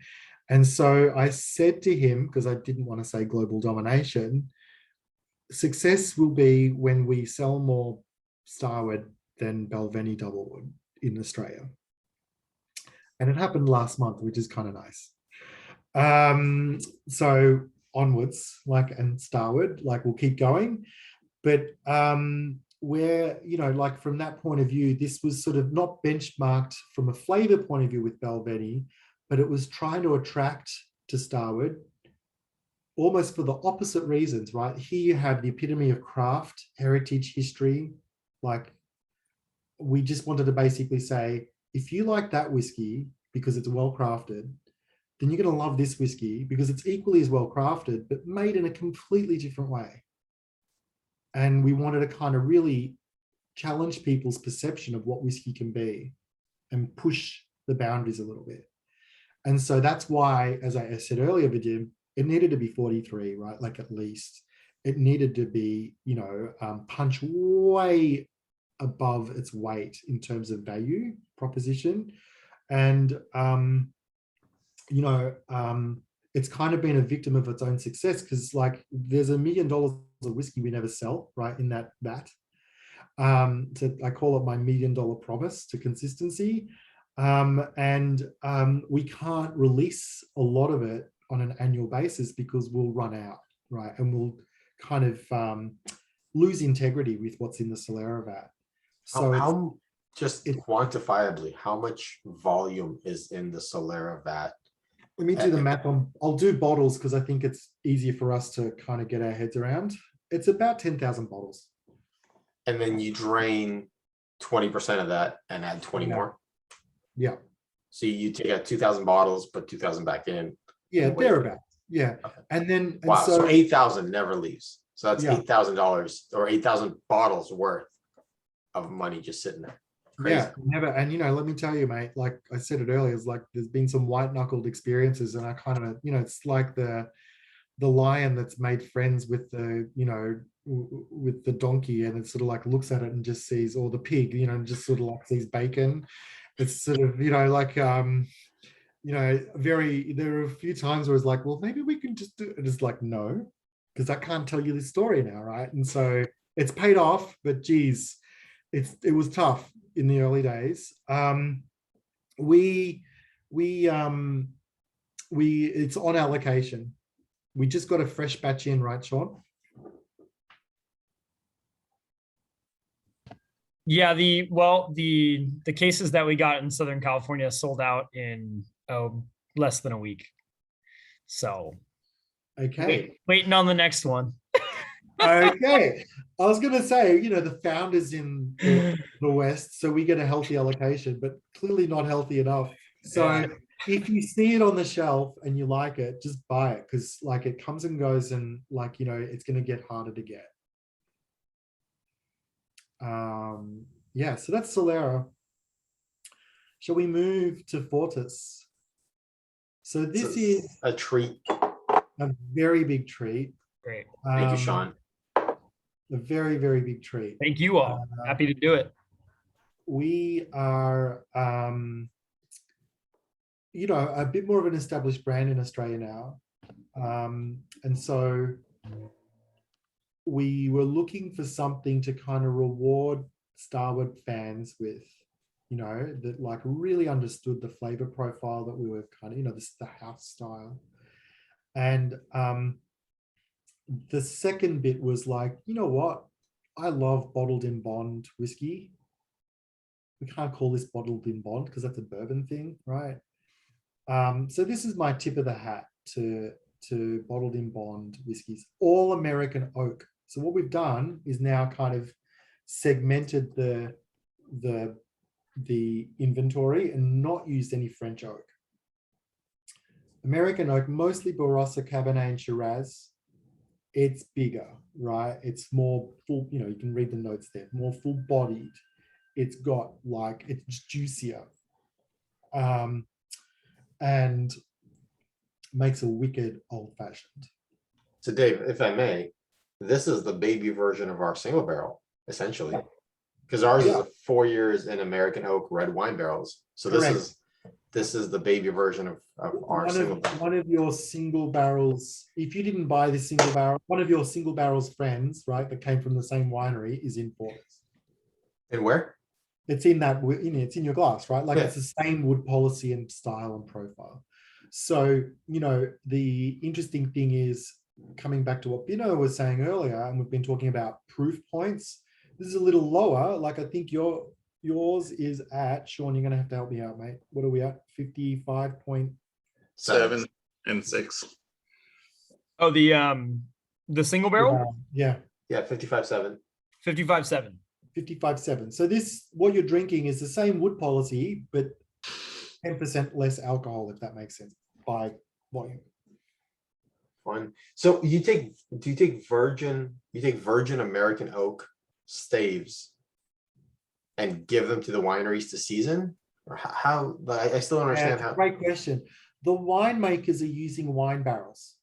And so I said to him, because I didn't want to say global domination, success will be when we sell more Starward than Balvenie Doublewood in Australia. And it happened last month, which is kind of nice. So onwards, like, and Starward, like we'll keep going. But where, you know, like from that point of view, this was sort of not benchmarked from a flavor point of view with Balvenie, but it was trying to attract to Starward almost for the opposite reasons, right? Here you have the epitome of craft, heritage, history. Like, we just wanted to basically say, if you like that whiskey because it's well crafted, then you're going to love this whiskey because it's equally as well crafted, but made in a completely different way. And we wanted to kind of really challenge people's perception of what whiskey can be and push the boundaries a little bit. And so that's why, as I said earlier, Vadim, it needed to be 43, right? Like at least it needed to be, you know, punch way above its weight in terms of value proposition. And, you know, it's kind of been a victim of its own success because like there's $1 million of whiskey we never sell, right, in that vat. So I call it my $1 million promise to consistency. And we can't release a lot of it on an annual basis because we'll run out, right? And we'll kind of lose integrity with what's in the Solera vat. So how just quantifiably, how much volume is in the Solera vat? Let me do the math on, I'll do bottles because I think it's easier for us to kind of get our heads around. It's about 10,000 bottles. and then you drain 20% of that and add 20 Yeah. more. Yeah. So you take out 2,000 bottles, put 2,000 back in. Yeah, Wait. thereabouts. Yeah. Okay. And then, and Wow, so so 8,000 never leaves. So that's Yeah. $8,000 or 8,000 bottles worth of money just sitting there. Crazy. yeah, never. And let me tell you, mate, like I said it earlier, it's like there's been some white knuckled experiences, and I kind of, it's like the lion that's made friends with the, with the donkey, and it sort of like looks at it and just sees, or the pig, and just sort of like sees bacon. It's sort of, like, there are a few times where it's like, well, maybe we can just do it. It's like, no, because I can't tell you this story now, right? And so it's paid off, but geez, it was tough in the early days. It's on allocation. We just got a fresh batch in, right, Sean? Yeah, the cases that we got in Southern California sold out in less than a week. So Okay. waiting on the next one. Okay. I was going to say, the founders in the West, so we get a healthy allocation, but clearly not healthy enough. So Yeah. if you see it on the shelf and you like it, just buy it, because like it comes and goes, and like, it's going to get harder to get. Yeah, so that's Solera. Shall we move to Fortis? So this is a treat. a very big treat. Great. Thank you, Sean. A very, very big treat. Thank you all. Happy to do it. We are, a bit more of an established brand in Australia now. And so we were looking for something to kind of reward Starward fans with, that like really understood the flavor profile that we were kind of, this is the house style. And the second bit was like, you know what? I love bottled in bond whiskey. We can't call this bottled in bond because that's a bourbon thing, right? So this is my tip of the hat to bottled in bond whiskeys, all American oak. So what we've done is now kind of segmented the inventory and not used any French oak. American oak, mostly Barossa, Cabernet, and Shiraz. It's bigger, right? It's more full, you can read the notes there, more full bodied. It's got like, it's juicier. And makes a wicked old fashioned. So Dave, if I may, this is the baby version of our single barrel, essentially. Because ours is 4 years in American oak red wine barrels. So this is the baby version of our single barrel. One of your single barrels, if you didn't buy this single barrel, one of your single barrels friends, right, that came from the same winery is in Fortis. And where? It's in that, it's in your glass, right? Like it's the same wood policy and style and profile. So, the interesting thing is, coming back to what Bino was saying earlier, and we've been talking about proof points, this is a little lower. Like I think yours is at, Sean, you're going to have to help me out, mate. What are we at? 55.7 and 6. Oh, the single barrel? Yeah. Yeah, 55.7. 55.7. 55.7. So this, what you're drinking is the same wood policy, but 10% less alcohol, if that makes sense, by volume. Fun. So do you take virgin American oak staves and give them to the wineries to season? Or how I still don't understand how. Great question. The winemakers are using wine barrels.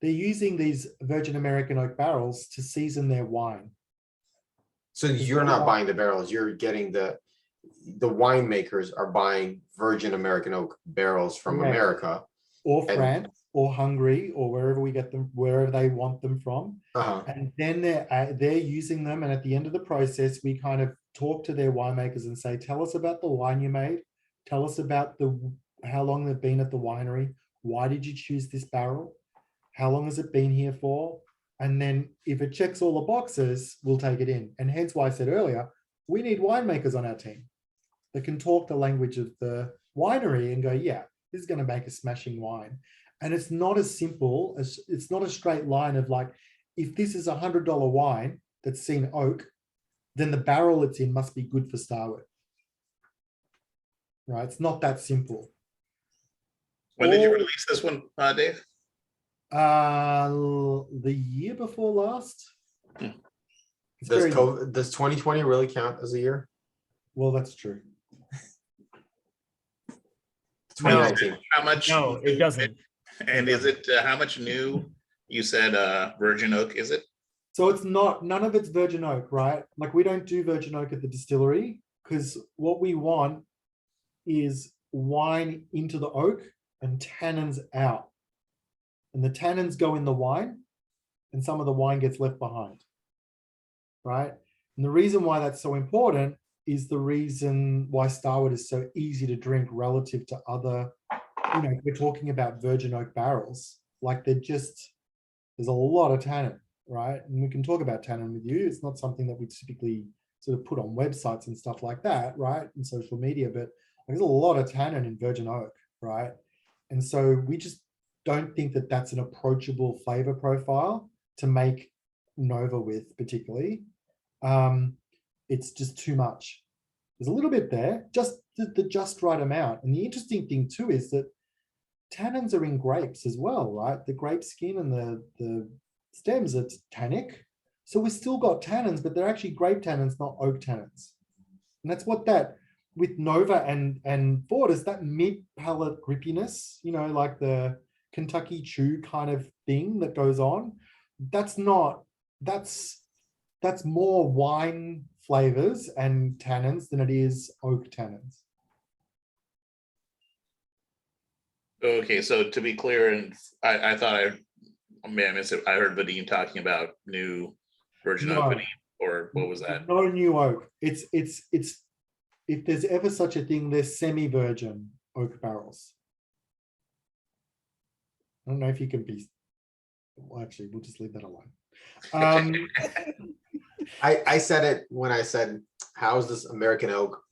They're using these virgin American oak barrels to season their wine. So you're not buying the barrels, you're getting the winemakers are buying virgin American oak barrels from America. Or France, or Hungary, or wherever we get them, wherever they want them from. And then they're using them. And at the end of the process, we kind of talk to their winemakers and say, tell us about the wine you made. Tell us about how long they've been at the winery. Why did you choose this barrel? How long has it been here for? And then if it checks all the boxes, we'll take it in. And hence why I said earlier, we need winemakers on our team that can talk the language of the winery and go, yeah, this is going to make a smashing wine. And it's not as simple as, it's not a straight line of like, if this is $100 wine that's seen oak, then the barrel it's in must be good for Starward. Right? It's not that simple. When did you Or- release this one, Dave? The year before last. Hmm. It's Does very- COVID, does 2020 really count as a year? well, that's true. No. 2019. How much? No, it doesn't. And is it how much new? You said virgin oak. Is it? So it's not, none of it's virgin oak, right? Like we don't do virgin oak at the distillery because what we want is wine into the oak and tannins out. And the tannins go in the wine and some of the wine gets left behind, right? And the reason why that's so important is the reason why Starward is so easy to drink relative to other, if we're talking about virgin oak barrels, like there's a lot of tannin, right? And we can talk about tannin with you. It's not something that we typically sort of put on websites and stuff like that, right? And social media, but there's a lot of tannin in virgin oak, right? And so we just don't think that that's an approachable flavor profile to make Nova with particularly. It's just too much. There's a little bit there, just the just right amount. And the interesting thing too is that tannins are in grapes as well, right? The grape skin and the stems, it's tannic. So we've still got tannins, but they're actually grape tannins, not oak tannins. And that's what that with Nova and Ford is that mid-palate grippiness, like the Kentucky Chew kind of thing that goes on. That's more wine flavors and tannins than it is oak tannins. Okay, so to be clear, and I thought I missed it. I heard Vadim talking about new virgin oak, Vadim, or what was that? Not a new oak. It's if there's ever such a thing, there's semi-virgin oak barrels. I don't know if you can be. Well, actually, we'll just leave that alone. I said it when I said, how's this American oak,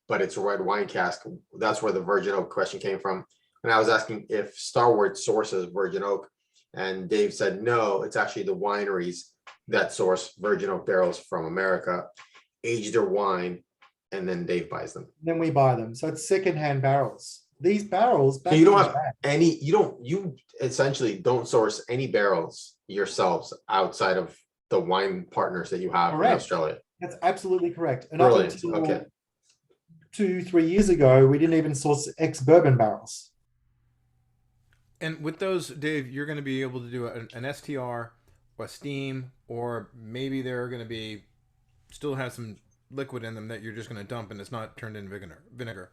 but it's a red wine cask? That's where the virgin oak question came from. And I was asking if Starward sources virgin oak, and Dave said, no, it's actually the wineries that source virgin oak barrels from America, age their wine, and then Dave buys them. Then we buy them. So it's secondhand barrels. These barrels. So you don't have you essentially don't source any barrels yourselves outside of the wine partners that you have in Australia. That's absolutely correct. And Brilliant. up until Okay. 2-3 years ago, we didn't even source ex-bourbon barrels. And with those, Dave, you're going to be able to do an STR or a steam, or maybe they're going to be still have some liquid in them that you're just going to dump and it's not turned in vinegar.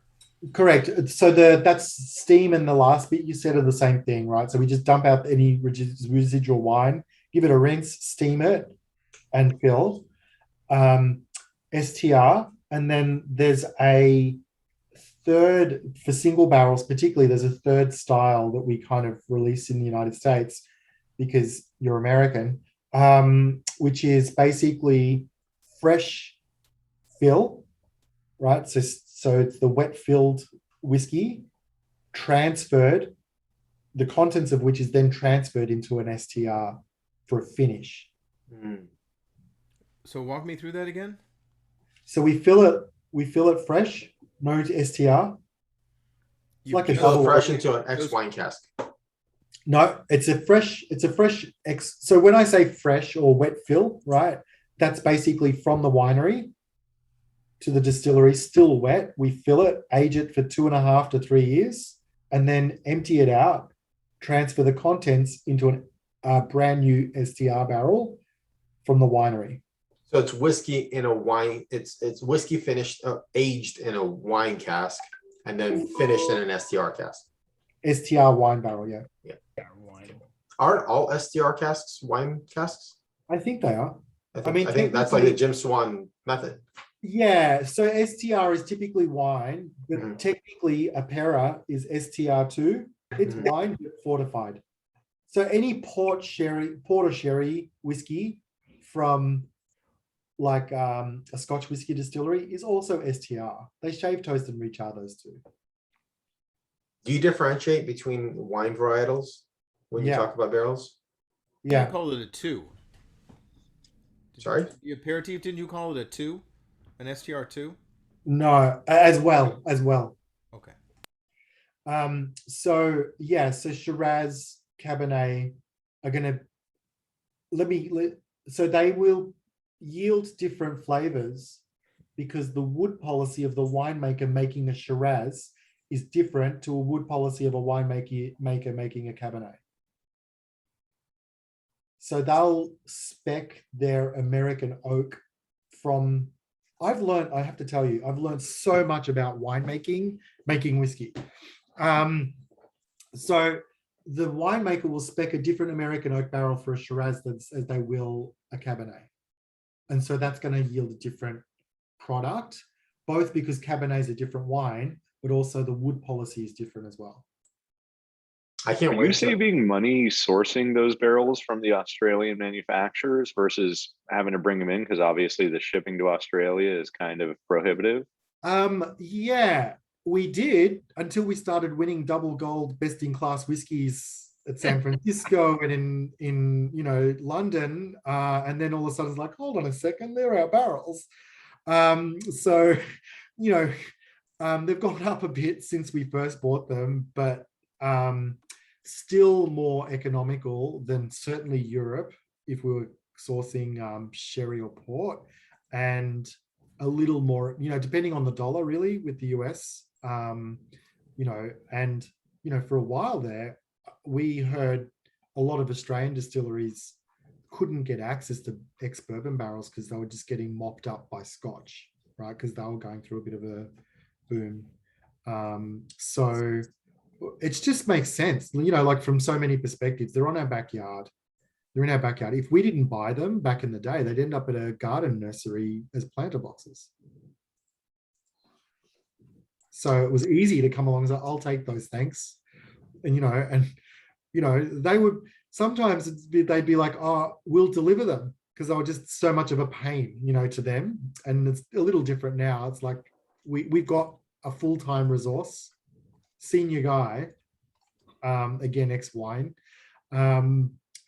Correct. So that's steam, and the last bit you said are the same thing, right? So we just dump out any residual wine, give it a rinse, steam it, and fill. STR, and then there's a third for single barrels, particularly. There's a third style that we kind of release in the United States because you're American, which is basically fresh fill, right? So it's the wet filled whiskey transferred, the contents of which is then transferred into an STR for a finish. So walk me through that again. So we fill it fresh, no STR. It's like a Fill double it fresh into an ex wine cask. No, it's a fresh ex. So when I say fresh or wet fill, right, that's basically from the winery to the distillery, still wet. We fill it, age it for 2.5 to 3 years, and then empty it out, transfer the contents into a brand new STR barrel from the winery. So it's whiskey in a wine. It's whiskey finished, aged in a wine cask, and then finished in an STR cask. STR wine barrel, yeah. Aren't all STR casks wine casks? I think they are. I think that's like the Jim Swan method. Yeah, so STR is typically wine, but technically a Pera is STR2. It's wine but fortified. So any port or sherry whiskey from like a Scotch whiskey distillery is also STR. They shave, toast, and rechar those two. Do you differentiate between wine varietals when you talk about barrels? You call it a 2. Sorry? The aperitif, didn't you call it a 2? An STR2? No, as well. Okay. So yeah, so Shiraz, Cabernet are gonna so they will yield different flavors because the wood policy of the winemaker making a Shiraz is different to a wood policy of a winemaker making a Cabernet. So they'll spec their American oak from, I have to tell you, I've learned so much about winemaking, making whiskey. So the winemaker will spec a different American oak barrel for a Shiraz as they will a Cabernet. And so that's going to yield a different product, both because Cabernet is a different wine, but also the wood policy is different as well. I can't Are wait. you saving money sourcing those barrels from the Australian manufacturers versus having to bring them in? Because obviously the shipping to Australia is kind of prohibitive. Yeah, we did until we started winning double gold best in class whiskeys at San Francisco and in London. And then all of a sudden it's like, hold on a second, they're our barrels. So they've gone up a bit since we first bought them, but still more economical than certainly Europe if we were sourcing sherry or port, and a little more, depending on the dollar really with the US, and for a while there, we heard a lot of Australian distilleries couldn't get access to ex-bourbon barrels because they were just getting mopped up by Scotch, right? Because they were going through a bit of a boom. So it just makes sense, like from so many perspectives. They're on our backyard. They're in our backyard. If we didn't buy them back in the day, they'd end up at a garden nursery as planter boxes. So it was easy to come along and say, I'll take those, thanks. And, they would sometimes they'd be like, oh, we'll deliver them, because they were just so much of a pain, to them. And it's a little different now. It's like we've got a full-time resource, senior guy, again, ex-wine,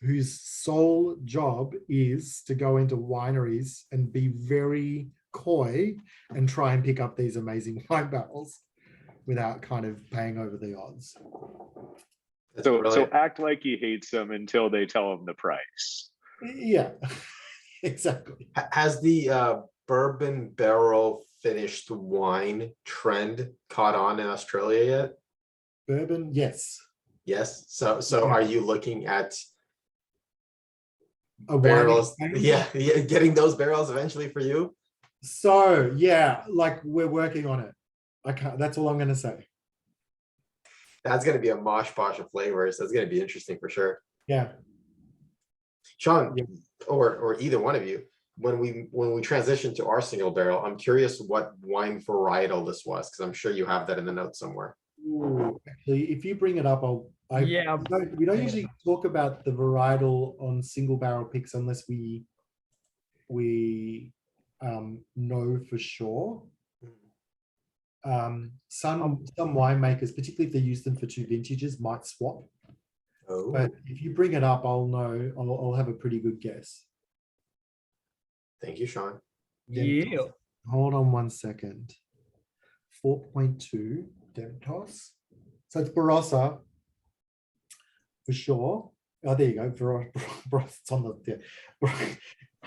whose sole job is to go into wineries and be very coy and try and pick up these amazing wine barrels without kind of paying over the odds. So act like he hates them until they tell him the price. Yeah, exactly. Has the bourbon barrel finished wine trend caught on in Australia yet? Bourbon, yes. Yes. So are you looking at A barrels? wine- Yeah, getting those barrels eventually for you? So yeah, like we're working on it. That's all I'm going to say. That's going to be a mosh posh of flavors. That's going to be interesting for sure. Yeah. Sean, Yeah. or either one of you, when we transition to our single barrel, I'm curious what wine varietal this was, because I'm sure you have that in the notes somewhere. Ooh, actually, if you bring it up, Yeah. we don't usually talk about the varietal on single barrel picks unless we know for sure. Some winemakers, particularly if they use them for 2 vintages, might swap. Oh, But if you bring it up, I'll know. I'll have a pretty good guess. thank you, Sean. Yeah. Hold on 1 second. 4.2 Demtos. So it's Barossa for sure. Oh, there you go. Barossa. It's on the.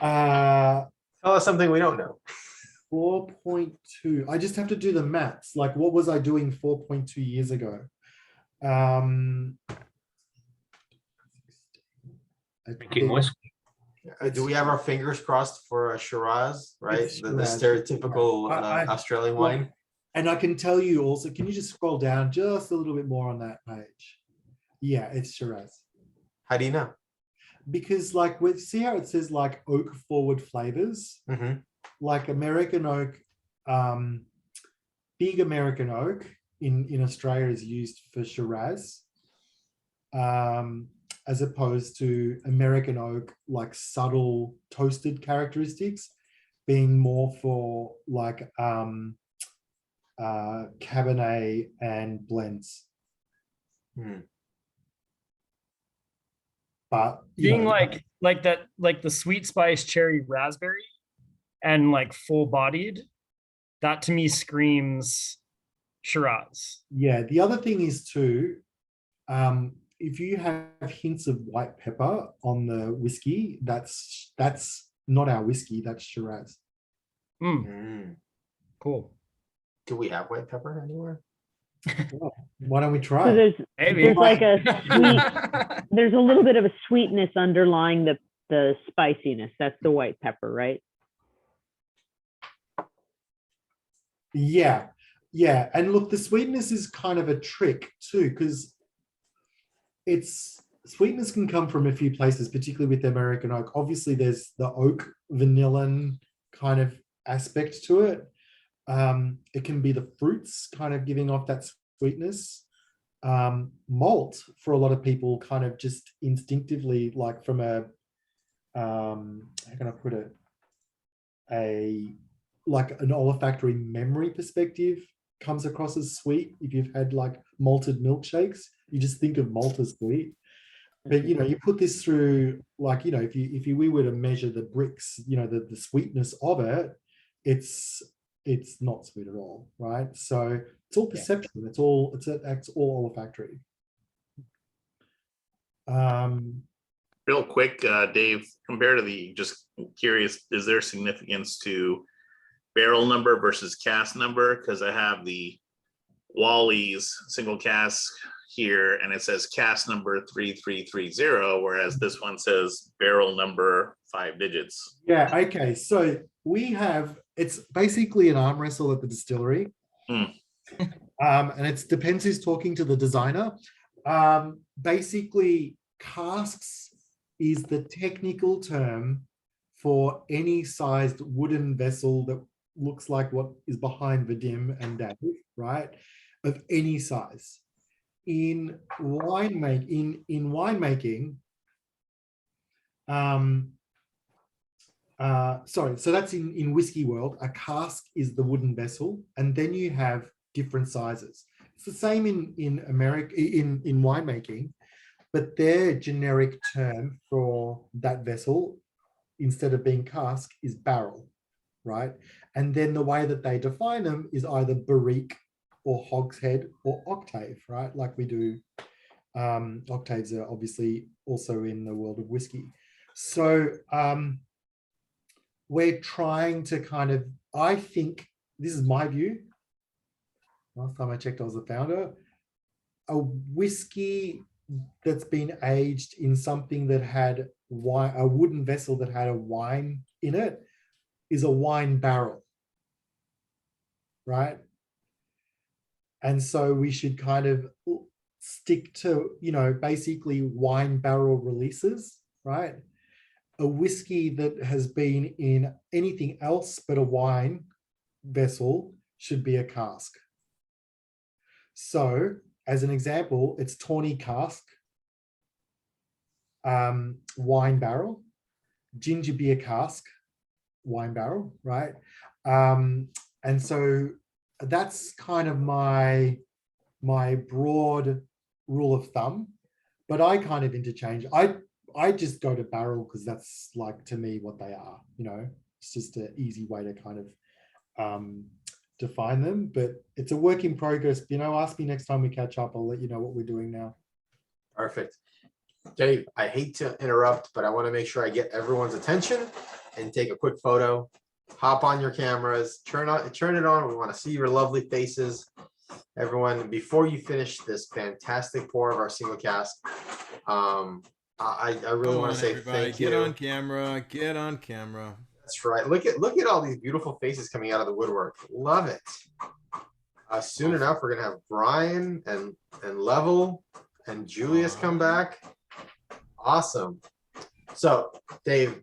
Yeah. Tell us something we don't know. 4.2. I just have to do the maths. Like, what was I doing 4.2 years ago? Drinking whiskey. Do we have our fingers crossed for a Shiraz, right? It's The Shiraz. stereotypical I- Australian well, wine. And I can tell you also, can you just scroll down just a little bit more on that page? Yeah, it's Shiraz. How do you know? Because like see how it says like oak forward flavors? Mm-hmm. Like American oak, big American oak in Australia is used for Shiraz, as opposed to American oak, like subtle toasted characteristics being more for like Cabernet and blends. Hmm. But Being like like that, like the sweet spice cherry raspberry and like full bodied, that to me screams Shiraz. Yeah, the other thing is too, if you have hints of white pepper on the whiskey, that's not our whiskey, that's Shiraz. Cool. Do we have white pepper anywhere? Well, why don't we So try? there's like a sweet, there's a little bit of a sweetness underlying the spiciness. That's the white pepper, right? Yeah, yeah. And look, the sweetness is kind of a trick too, because sweetness can come from a few places, particularly with American oak. Obviously, there's the oak vanillin kind of aspect to it. It can be the fruits kind of giving off that sweetness. Malt for a lot of people kind of just instinctively, like from a how can I put it, like an olfactory memory perspective, comes across as sweet. If you've had like malted milkshakes, you just think of malt as sweet. But you put this through, like, if we were to measure the bricks, the sweetness of it, it's not sweet at all, right? So it's all perception. It's all olfactory. Real quick, Dave, compared to just curious, is there significance to barrel number versus cask number? Because I have the Wally's single cask here and it says cask number 3330, whereas this one says barrel number 5 digits. Yeah, okay. So it's basically an arm wrestle at the distillery. And it depends who's talking to the designer. Basically, casks is the technical term for any sized wooden vessel that looks like what is behind Vadim and Dave, right? Of any size. In winemaking, so that's in whiskey world. A cask is the wooden vessel, and then you have different sizes. It's the same in America, in winemaking, but their generic term for that vessel, instead of being cask, is barrel, right? And then the way that they define them is either barrique or hogshead or octave, right? Like we do. Octaves are obviously also in the world of whiskey. So we're trying to kind of, I think, this is my view. Last time I checked, I was the founder. A whiskey that's been aged in something that had wine, a wooden vessel that had a wine in it, is a wine barrel, right? And so we should kind of stick to, basically wine barrel releases, right? A whiskey that has been in anything else but a wine vessel should be a cask. So, as an example, it's tawny cask, wine barrel, ginger beer cask, wine barrel, right? And so that's kind of my broad rule of thumb, but I kind of interchange. I just go to barrel because that's, like, to me what they are. It's just an easy way to kind of define them, but it's a work in progress. Ask me next time we catch up. I'll let you know what we're doing now. Perfect. Dave, I hate to interrupt, but I want to make sure I get everyone's attention and take a quick photo. Hop on your cameras, turn it on. We want to see your lovely faces. Everyone, before you finish this fantastic pour of our single cask, I really want to say thank you. Get on camera. That's right. Look at all these beautiful faces coming out of the woodwork. Love it. Soon enough, we're gonna have Brian and Level and Julius come back. Awesome. So, Dave,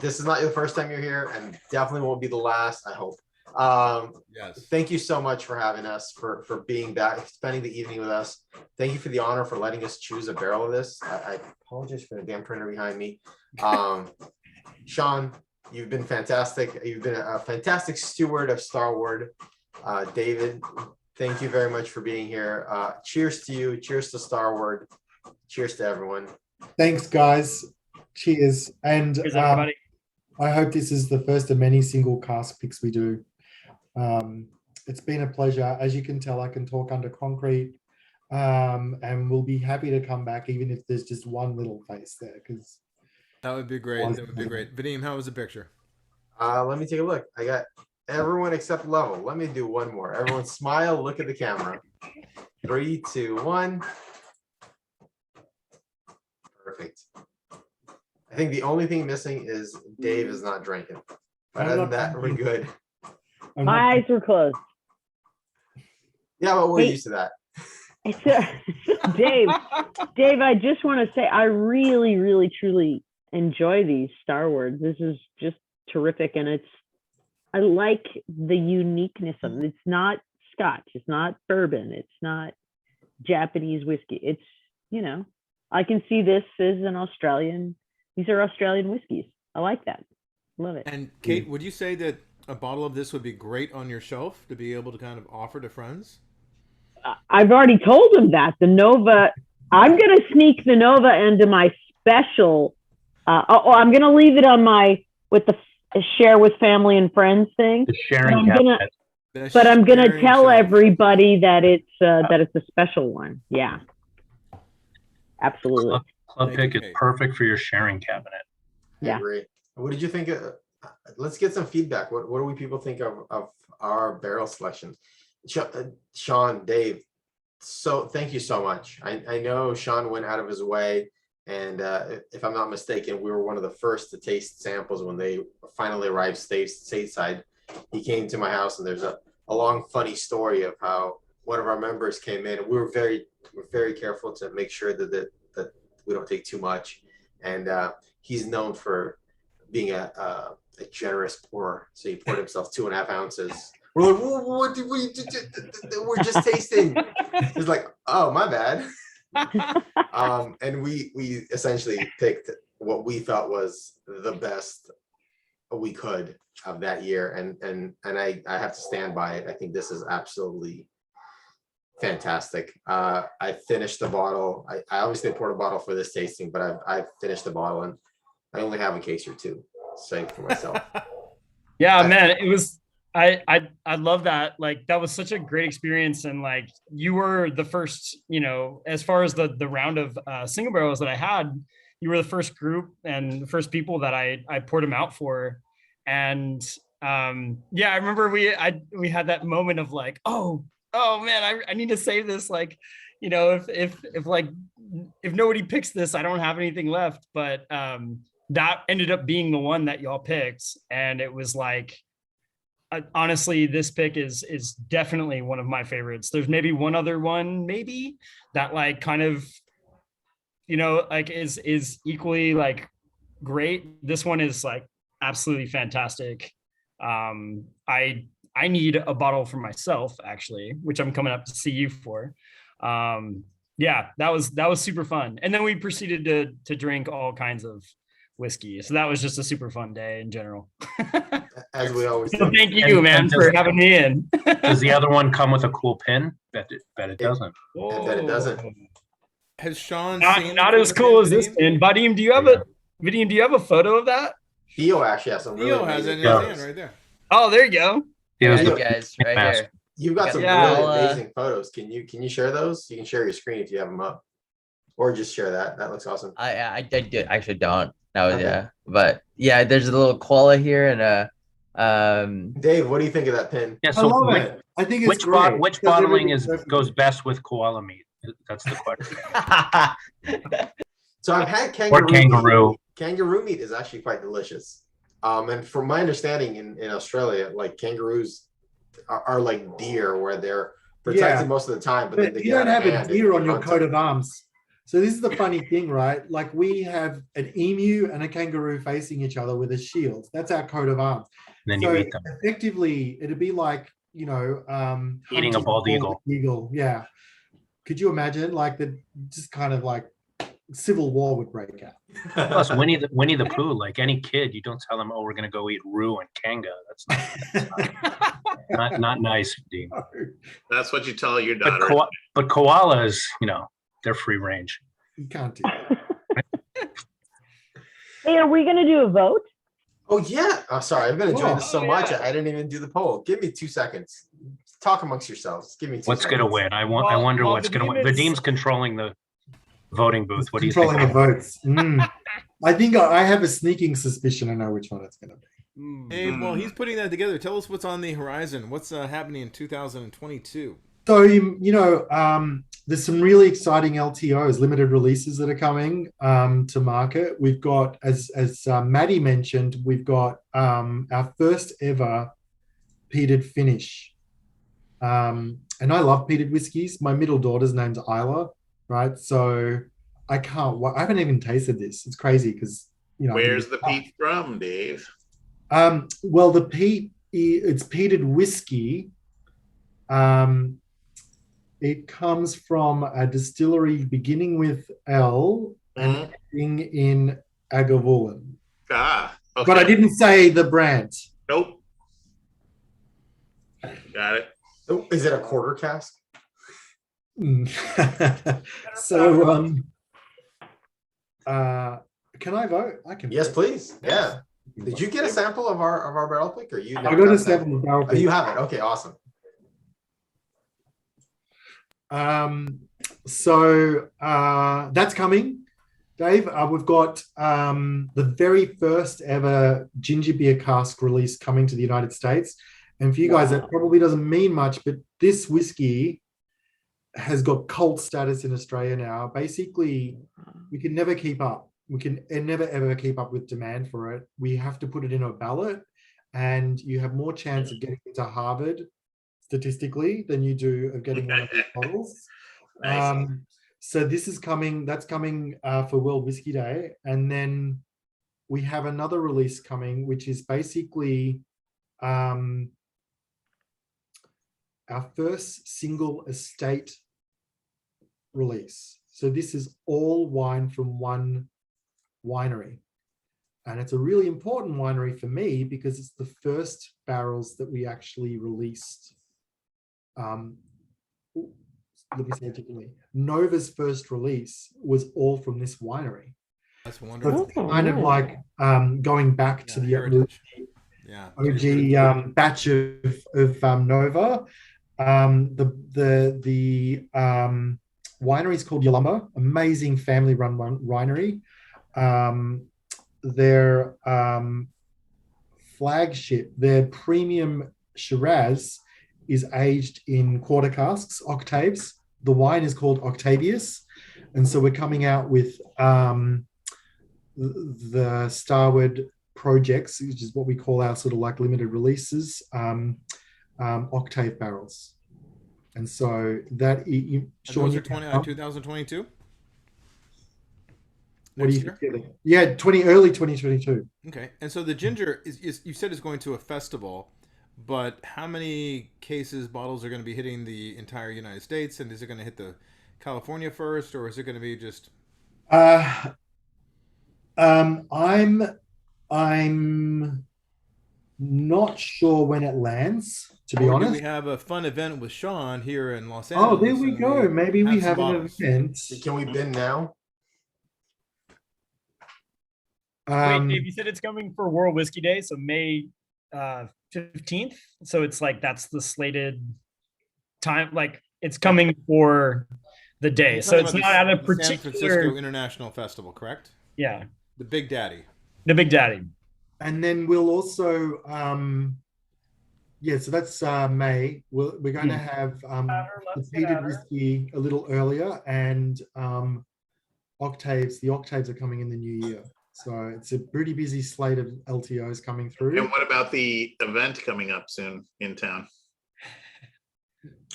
this is not the first time you're here, and definitely won't be the last, I hope. Yes. Thank you so much for having us, for being back, spending the evening with us. Thank you for the honor for letting us choose a barrel of this. I apologize for the damn printer behind me. Sean, you've been fantastic. You've been a fantastic steward of Starward. David, thank you very much for being here. Cheers to you. Cheers to Starward. Cheers to everyone. Thanks, guys. Cheers. And Cheers, everybody. I hope this is the first of many single cask picks we do. It's been a pleasure. As you can tell, I can talk under concrete, and we'll be happy to come back even if there's just one little face there, because That would be great. That would be great. Vadim, how was the picture? Let me take a look. I got everyone except Level. Let me do one more. Everyone smile, look at the camera. 3, 2, 1. Perfect. I think the only thing missing is Dave is not drinking. But other than that, we're good. My eyes were closed. Yeah, but we're Hey. used to that. Dave, I just want to say I really, really, truly enjoy these Starward. This is just terrific, and I like the uniqueness of it. It's not Scotch, it's not bourbon, it's not Japanese whiskey. It's, I can see this as an Australian. These are Australian whiskeys. I like that. Love it. And Kate, would you say that a bottle of this would be great on your shelf to be able to kind of offer to friends? I've already told him that the Nova. I'm going to sneak the Nova into my special. I'm going to leave it on my with the share with family and friends thing. The sharing cabinet. But I'm going to Sharing tell shelf. everybody that it's a special one. Yeah, absolutely. Club Thank pick you, is Kate. perfect for your sharing cabinet. I Yeah. agree. What did you think? Let's get some feedback. What do we people think of our barrel selections? Sean, Dave, so thank you so much. I know Sean went out of his way, and if I'm not mistaken, we were one of the first to taste samples when they finally arrived stateside. He came to my house, and there's a long funny story of how one of our members came in. We were very careful to make sure that we don't take too much, and he's known for being a generous pourer. So he poured himself 2.5 ounces. We're like, what did we do? We're just tasting. He's like, oh, my bad. And we essentially picked what we thought was the best we could of that year. And I have to stand by it. I think this is absolutely fantastic. I finished the bottle. I obviously poured a bottle for this tasting, but I've finished the bottle, and I only have a case or two saved for myself. Yeah, man, it was. I love that. Like, that was such a great experience, and like, you were the first. As far as the round of single barrels that I had, you were the first group and the first people that I poured them out for, and yeah, I remember we had that moment of like, oh man, I need to save this. Like, if nobody picks this, I don't have anything left. But that ended up being the one that y'all picked, and it was like, honestly, this pick is definitely one of my favorites. There's maybe one other one, maybe that like kind of, like is equally like great. This one is like absolutely fantastic. I need a bottle for myself, actually, which I'm coming up to see you for. Yeah, that was super fun. And then we proceeded to drink all kinds of whiskey. So that was just a super fun day in general. As we always So do. thank you, man, for having me in. Does the other one come with a cool pin? Bet it doesn't. I bet it doesn't. Has Sean seen Not the as cool as this Vadim? pin. Vadim, do you have a photo of that? Theo actually has some really Theo has it in amazing his Yeah. hand right there. Oh, there you go. Yeah, Yeah, it was you the guys right mask. here. You've got some Yeah. really I'll, amazing photos. Can you share those? You can share your screen if you have them up, or just share that. That looks awesome. I did actually don't. No, Okay. yeah, but yeah, there's a little koala here and Dave, what do you think of that pin? Yeah, I so love which, it. I think it's which, great. which Does bottling everything perfectly. goes best with koala meat? That's the question. So I've had Or kangaroo. meat. Kangaroo meat is actually quite delicious. And from my understanding in Australia, like kangaroos are like deer, where they're protected Yeah. most of the time, but then But they you get don't out of have a hand deer and on your hunt coat them. of arms. So this is the funny thing, right? Like we have an emu and a kangaroo facing each other with a shield. That's our coat of arms. And then So you eat them. effectively, it'd be like, Eating a hunting bald eagle. Eagle, yeah. Could you imagine, like, the just kind of like civil war would break out? Plus, Winnie the Pooh, like any kid, you don't tell them, "Oh, we're gonna go eat Roo and Kanga." That's not nice, Dean. That's what you tell your But, daughter. but koalas, they're free range. You can't do that. Hey, are we gonna do a vote? Oh, yeah. Oh, sorry. I've been enjoying this so Oh, much. yeah. I didn't even do the poll. Give me 2 seconds. Talk amongst yourselves. Give me 2 What's seconds. gonna win? I Well, wonder well, what's gonna win. Vadim is- Vadim's controlling the voting booth. What do you Controlling think? the votes. I think I have a sneaking suspicion I know which one it's going to be. Dave, while he's putting that together, tell us what's on the horizon. What's happening in 2022? So, there's some really exciting LTOs, limited releases that are coming to market. We've got, as Maddie mentioned, we've got our first ever peated finish. And I love peated whiskies. My middle daughter's name's Isla, right? So I haven't even tasted this. It's crazy because, Where's the peat from, Dave? Well, the peat, it's peated whiskey. It comes from a distillery beginning with L and ending in Agavulin. Ah, okay. But I didn't say the brand. Nope. Got it. Oh, is it a quarter cask? So, can I vote? I can. Yes, vote. please. Yeah. Did you get a sample of our barrel pick, or you? I got a sample of barrel Oh, you pick. have it. Okay, awesome. So that's coming, Dave. We've got the very first ever ginger beer cask release coming to the United States. And for you guys, that probably doesn't mean much, but this whiskey has got cult status in Australia now. Basically, we can never keep up. We can never, ever keep up with demand for it. We have to put it in a ballot, and you have more chance of getting into Harvard statistically than you do of getting one of these bottles. Nice. So this is coming, that's coming for World Whiskey Day. And then we have another release coming, which is basically our first single estate release. So this is all wine from one winery. And it's a really important winery for me because it's the first barrels that we actually released. Let me say it differently. Nova's first release was all from this winery. That's So wonderful. it's kind of like going back to the heritage. Yeah. OG batch of Nova. The winery is called Yalumba, amazing family-run winery. Their flagship, their premium Shiraz, is aged in quarter casks, octaves. The wine is called Octavius. And so we're coming out with the Starward projects, which is what we call our sort of like limited releases, octave barrels. And so that, Sean, Those are 2022? What do you think? Yeah, early 2022. Okay. And so the ginger, you said is going to a festival. But how many bottles are going to be hitting the entire United States? And is it going to hit the California first, or is it going to be just? I'm not sure when it lands, to be honest. We have a fun event with Sean here in Los Angeles. Oh, there we go. Maybe we have an event. Can we bin now? Wait, Dave, you said it's coming for World Whiskey Day, so May 15th. So it's like that's the slated time. Like it's coming for the day. So it's not at a particular San Francisco International Festival, correct? Yeah. The Big Daddy. The Big Daddy. And then we'll also so that's May. We're going to have the peated whiskey a little earlier, and the octaves are coming in the new year. So it's a pretty busy slate of LTOs coming through. And what about the event coming up soon in town?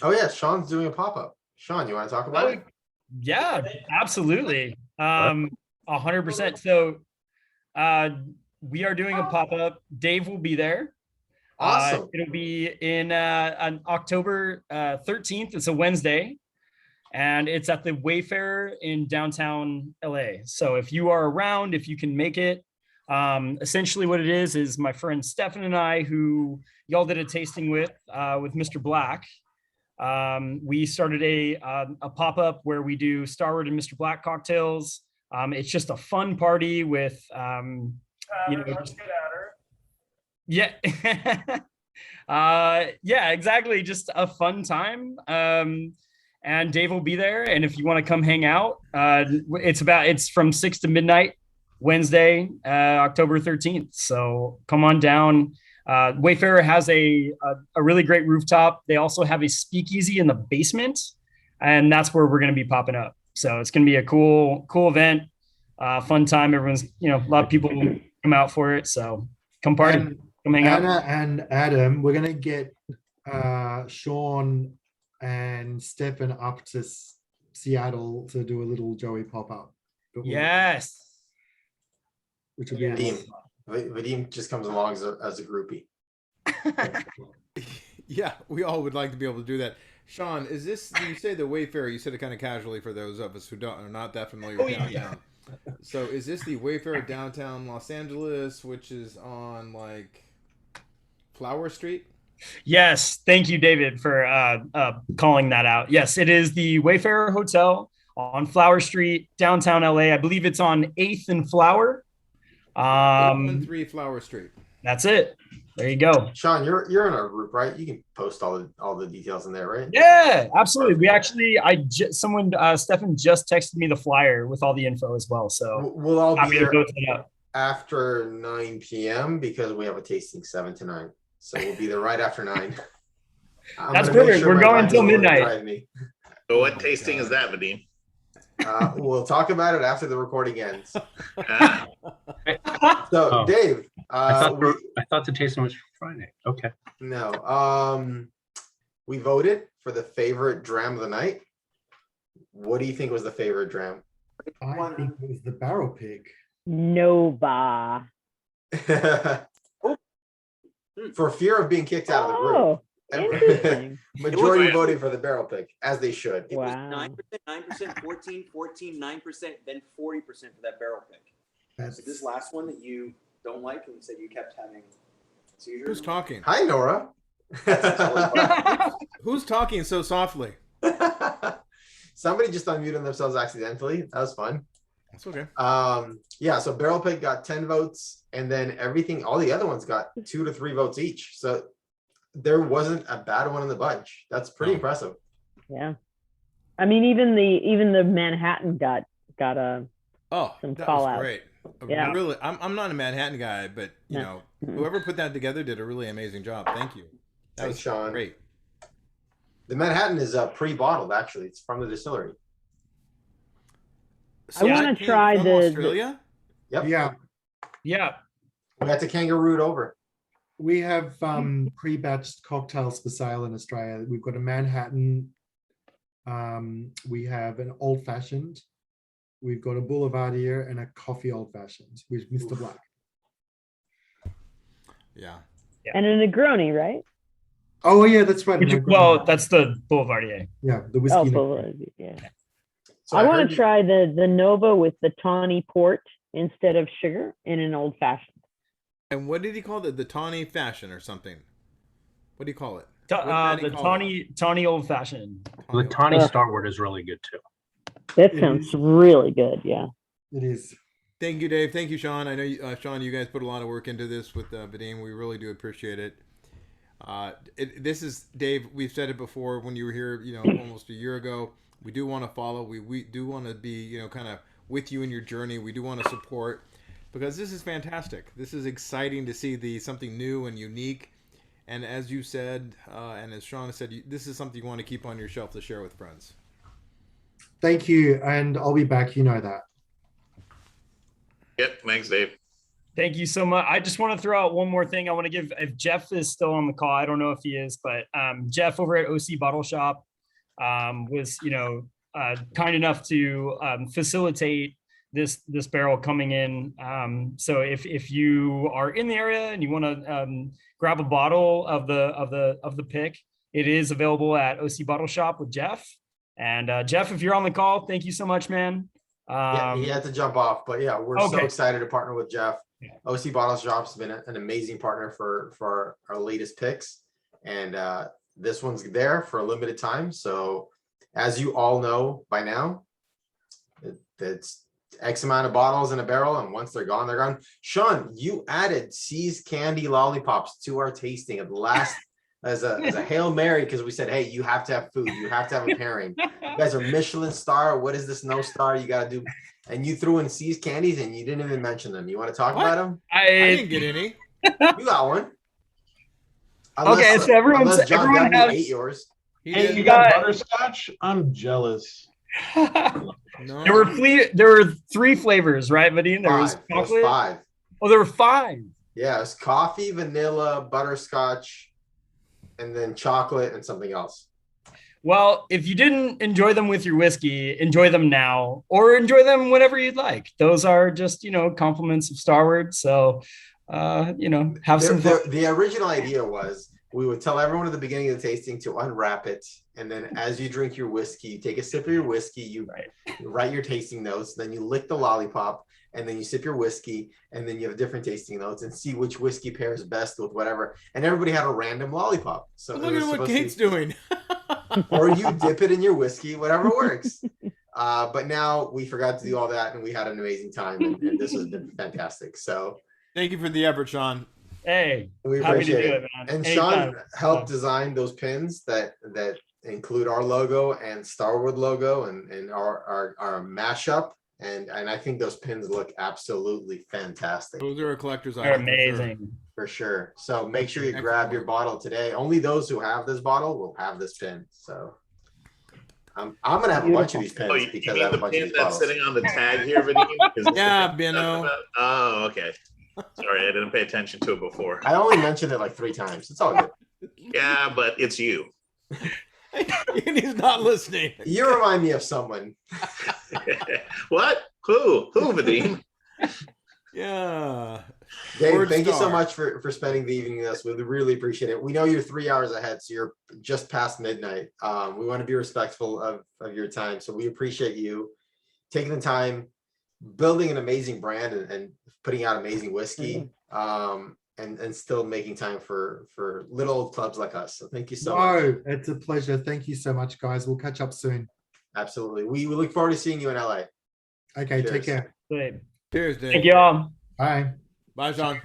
Oh yeah, Sean's doing a pop-up. Sean, you want to talk about it? Yeah, absolutely. 100%. So we are doing a pop-up. Dave will be there. Awesome. It'll be on October 13th. It's a Wednesday. And it's at the Wayfarer in downtown LA. So if you are around, if you can make it, essentially what it is my friend Stefan and I, who y'all did a tasting with Mr. Black. We started a pop-up where we do Starward and Mr. Black cocktails. It's just a fun party with, yeah. Yeah, exactly. Just a fun time. And Dave will be there. And if you want to come hang out, it's from 6 to midnight, Wednesday, October 13th. So come on down. Wayfarer has a really great rooftop. They also have a speakeasy in the basement, and that's where we're going to be popping up. So it's going to be a cool event, fun time. Everyone's, a lot of people come out for it. So come party, come hang out. Anna and Adam, we're going to get Sean and Stefan up to Seattle to do a little Joey pop-up. Yes. Which will be Vadim. Vadim just comes along as a groupie. Yeah, we all would like to be able to do that. Sean, is this, you say the Wayfarer, you said it kind of casually for those of us who are not that familiar with downtown. So is this the Wayfarer downtown Los Angeles, which is on like Flower Street? Yes, thank you, David, for calling that out. Yes, it is the Wayfarer Hotel on Flower Street, downtown LA. I believe it's on 8th and Flower. 813 Flower Street. That's it. There you go. Sean, you're in our group, right? You can post all the details in there, right? Yeah, absolutely. We actually, Stefan just texted me the flyer with all the info as well. So We'll all be there go set up. after 9 p.m. because we have a tasting 7 to 9. So we'll be there right after 9. That's perfect. We're going until midnight. So what tasting is that, Vadim? We'll talk about it after the recording ends. Ah, So, Dave, I thought the tasting was Friday. Okay. no, we voted for the favorite dram of the night. What do you think was the favorite dram? I think it was the barrel pick. Nova. For fear of being kicked out of the group. Oh, interesting. Majority voted for the barrel pick, as they should. It was Wow. 9%, 14, 14, 9%, then 40% for that barrel pick. That's So this last one that you don't like and you said you kept having seizures. Who's talking? Hi, Nora. Who's talking so softly? Somebody just unmuted themselves accidentally. That was fun. That's okay. Yeah, so barrel pick got 10 votes, and then all the other ones got 2 to 3 votes each. So there wasn't a bad one in the bunch. That's pretty impressive. Yeah. I mean, even the Manhattan got some that call was out. great. Yeah. Really, I'm not a Manhattan guy, but whoever put that together did a really amazing job. Thank you. That Thanks, was Sean. great. The Manhattan is pre-bottled, actually. It's from the distillery. So I want that to came try from the Australia. Yep. Yeah, Yeah. We had to kangaroo it over. we have pre-batched cocktails for sale in Australia. We've got a Manhattan. We have an old fashioned. We've got a Boulevardier and a coffee old fashioned with Mr. Black. Yeah. And a Negroni, right? Oh yeah, that's right. Well, that's the Boulevardier. Yeah, the whiskey. Oh, Negroni. Boulevardier, yeah. So I want heard to try the Nova with the tawny port instead of sugar in an old fashioned. And what did he call it? The tawny fashion or something? What do you call it? The tawny old fashioned. The tawny Starward is really good too. That sounds really good. Yeah. It is. Thank you, Dave. Thank you, Sean. I know, Sean, you guys put a lot of work into this with Vadim. We really do appreciate it. This is, Dave, we've said it before when you were here, almost a year ago. We do want to follow. We do want to be, kind of with you in your journey. We do want to support because this is fantastic. This is exciting to see something new and unique. And as you said, and as Sean said, this is something you want to keep on your shelf to share with friends. Thank you, and I'll be back. You know that. Yep. Thanks, Dave. Thank you so much. I just want to throw out one more thing. I want to give, if Jeff is still on the call, I don't know if he is, but Jeff over at OC Bottle Shop was, kind enough to facilitate this barrel coming in. So if you are in the area and you want to grab a bottle of the pick, it is available at OC Bottle Shop with Jeff. And Jeff, if you're on the call, thank you so much, man. Yeah, he had to jump off, but yeah, we're so excited to partner with Jeff. Yeah. OC Bottle Shop's been an amazing partner for our latest picks, and this one's there for a limited time. So, as you all know by now, it's X amount of bottles in a barrel, and once they're gone, they're gone. Sean, you added Seas candy lollipops to our tasting at the last as a Hail Mary, because we said, hey, you have to have food, you have to have a pairing. You guys are Michelin star. What is this no star? You gotta do, and you threw in Seas candies and you didn't even mention them. You want to talk about them? I didn't get any. You got one. Okay, so everyone Definitely has ate yours. He you got butterscotch. I'm jealous. No. there were 3 flavors, right, Vadim? There was Five. There was chocolate. 5. Oh, there were 5. Yeah, it's coffee, vanilla, butterscotch, and then chocolate and something else. Well, if you didn't enjoy them with your whiskey, enjoy them now, or enjoy them whenever you'd like. Those are just, compliments of Starward. So, have some fun. The original idea was we would tell everyone at the beginning of the tasting to unwrap it. And then as you drink your whiskey, you take a sip of your whiskey, you write your tasting notes, then you lick the lollipop, and then you sip your whiskey, and then you have different tasting notes and see which whiskey pairs best with whatever. And everybody had a random lollipop. So Look at what Kate's doing. Or you dip it in your whiskey, whatever works. But now we forgot to do all that, and we had an amazing time, and this has been fantastic. So thank you for the effort, Sean. Hey, we happy appreciate to do it. it, man. And Anytime. Sean helped design those pins that include our logo and Starwood logo and our mashup. And I think those pins look absolutely fantastic. Those are a collector's They're item. amazing. For sure. So make sure you grab your bottle today. Only those who have this bottle will have this pin. So I'm gonna have a bunch of these pins Oh, you because mean I have a the bunch of pin these that's bottles. sitting on the tag here, Vadim? Is this Yeah, the pin you're talking Bino. about? Oh, okay. Sorry, I didn't pay attention to it before. I only mentioned it like 3 times. It's all good. Yeah, but it's you. And he's not listening. You remind me of someone. What? Who, Vadim? Yeah. Dave, Word thank you so star. much for spending the evening with us. We really appreciate it. We know you're 3 hours ahead, so you're just past midnight. We want to be respectful of your time. So we appreciate you taking the time, building an amazing brand and putting out amazing whiskey, and still making time for little old clubs like us. So thank you so much. No, it's a pleasure. Thank you so much, guys. We'll catch up soon. Absolutely. We look forward to seeing you in LA. Okay, take Cheers. care. Great. Cheers, Dave. Thank you all. Bye. Bye, Sean.